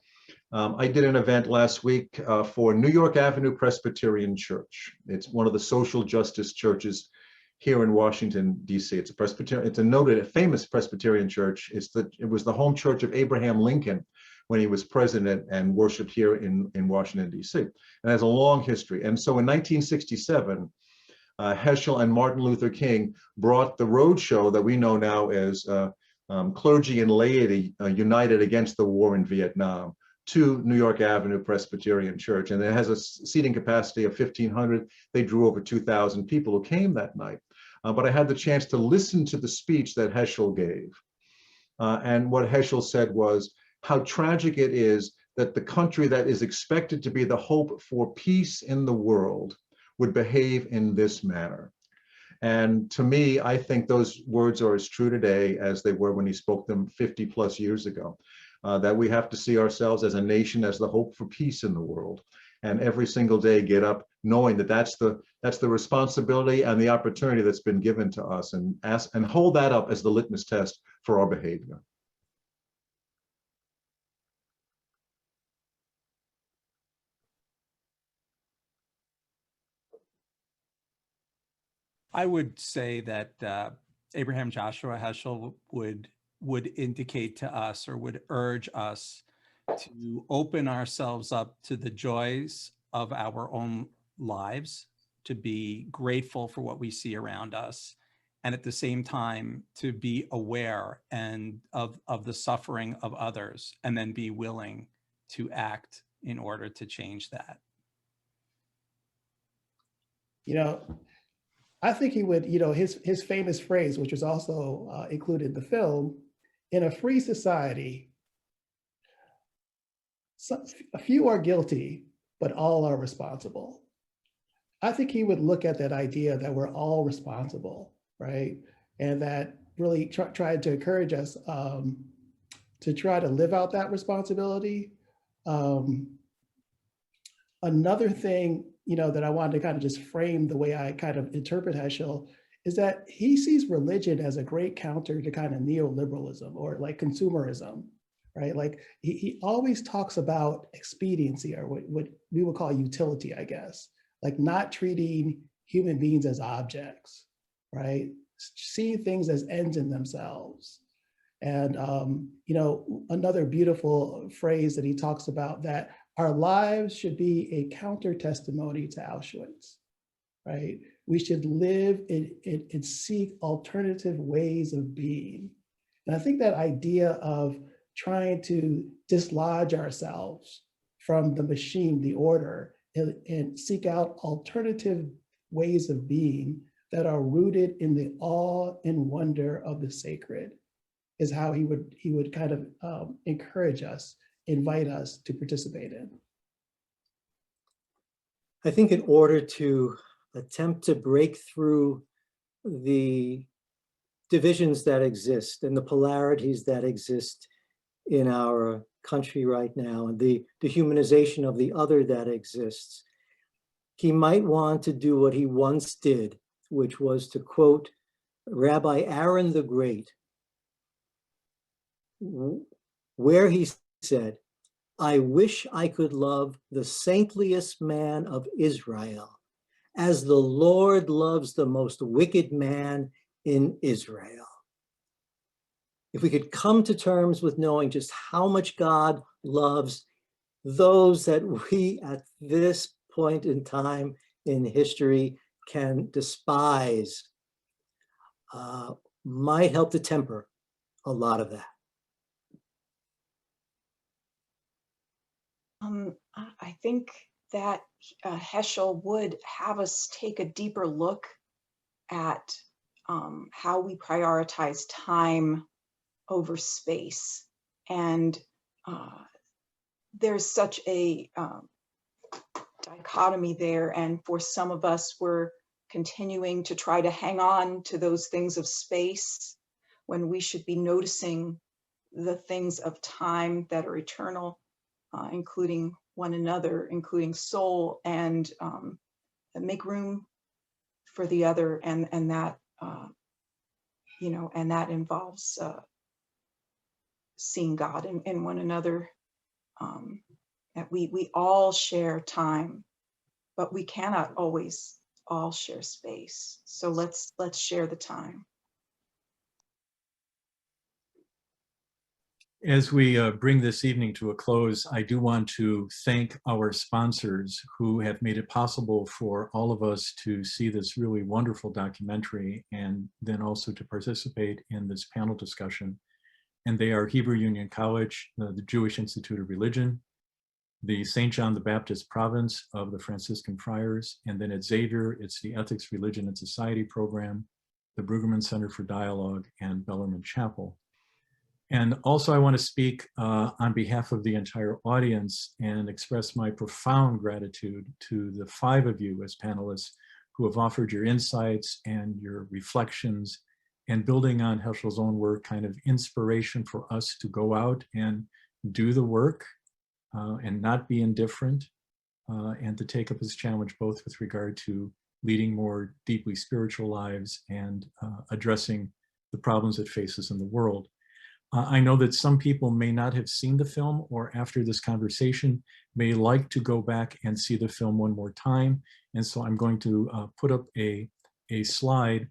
I did an event last week for New York Avenue Presbyterian Church. It's one of the social justice churches here in Washington, D.C. It's a Presbyterian. It's a noted, famous Presbyterian church. It was the home church of Abraham Lincoln when he was president and worshipped here in Washington, D.C. And has a long history. And so in 1967, Heschel and Martin Luther King brought the roadshow that we know now as Clergy and Laity United Against the War in Vietnam to New York Avenue Presbyterian Church. And it has a seating capacity of 1,500. They drew over 2,000 people who came that night. But I had the chance to listen to the speech that Heschel gave. And what Heschel said was how tragic it is that the country that is expected to be the hope for peace in the world would behave in this manner. And to me, I think those words are as true today as they were when he spoke them 50 plus years ago. That we have to see ourselves as a nation as the hope for peace in the world, and every single day get up knowing that that's the responsibility and the opportunity that's been given to us, and hold that up as the litmus test for our behavior. I would say that Abraham Joshua Heschel would indicate to us, or would urge us, to open ourselves up to the joys of our own lives, to be grateful for what we see around us, and at the same time to be aware of the suffering of others, and then be willing to act in order to change that. I think he would, his famous phrase, which was also included in the film, in a free society, a few are guilty, but all are responsible. I think he would look at that idea that we're all responsible, right? And that really tried to encourage us to try to live out that responsibility. Another thing, that I wanted to kind of just frame the way I kind of interpret Heschel is that he sees religion as a great counter to kind of neoliberalism or like consumerism, right? Like he always talks about expediency, or what we would call utility, I guess, like not treating human beings as objects, right? Seeing things as ends in themselves. And, another beautiful phrase that he talks about, that our lives should be a counter testimony to Auschwitz, right? We should live and seek alternative ways of being. And I think that idea of trying to dislodge ourselves from the machine, the order, and seek out alternative ways of being that are rooted in the awe and wonder of the sacred, is how he would kind of encourage us, invite us to participate in. I think in order to attempt to break through the divisions that exist and the polarities that exist in our country right now, and the dehumanization of the other that exists, he might want to do what he once did, which was to quote Rabbi Aaron the Great, where he said, "I wish I could love the saintliest man of Israel as the Lord loves the most wicked man in Israel." If we could come to terms with knowing just how much God loves those that we at this point in time in history can despise, might help to temper a lot of that. I think that Heschel would have us take a deeper look at how we prioritize time over space. And there's such a dichotomy there. And for some of us, we're continuing to try to hang on to those things of space when we should be noticing the things of time that are eternal, including one another, including soul, and make room for the other. And that, you know, and that involves seeing God in one another. That we all share time, but we cannot always all share space. So let's share the time. As we bring this evening to a close, I do want to thank our sponsors who have made it possible for all of us to see this really wonderful documentary and then also to participate in this panel discussion. And they are Hebrew Union College, the Jewish Institute of Religion, the St. John the Baptist Province of the Franciscan Friars, and then at Xavier, it's the Ethics, Religion, and Society program, the Brueggeman Center for Dialogue, and Bellarmine Chapel. And also I want to speak on behalf of the entire audience and express my profound gratitude to the 5 of you as panelists who have offered your insights and your reflections and, building on Heschel's own work, kind of inspiration for us to go out and do the work and not be indifferent, and to take up this challenge both with regard to leading more deeply spiritual lives and addressing the problems it faces in the world. I know that some people may not have seen the film, or after this conversation may like to go back and see the film one more time. And so I'm going to put up a slide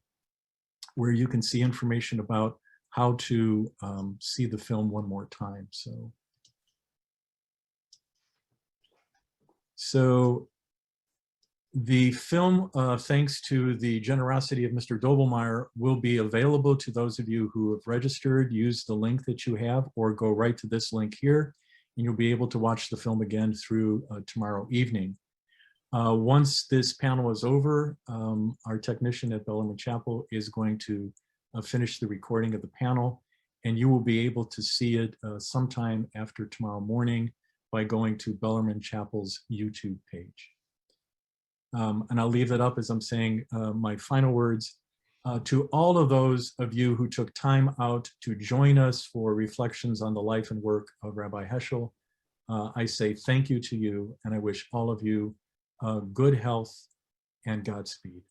where you can see information about how to see the film one more time. So the film, thanks to the generosity of Mr. Doblemeyer, will be available to those of you who have registered. Use the link that you have, or go right to this link here, and you'll be able to watch the film again through tomorrow evening. Once this panel is over, our technician at Bellarmine Chapel is going to finish the recording of the panel, and you will be able to see it sometime after tomorrow morning by going to Bellarmine Chapel's YouTube page. And I'll leave that up as I'm saying my final words. To all of those of you who took time out to join us for reflections on the life and work of Rabbi Heschel, I say thank you to you, and I wish all of you good health and Godspeed.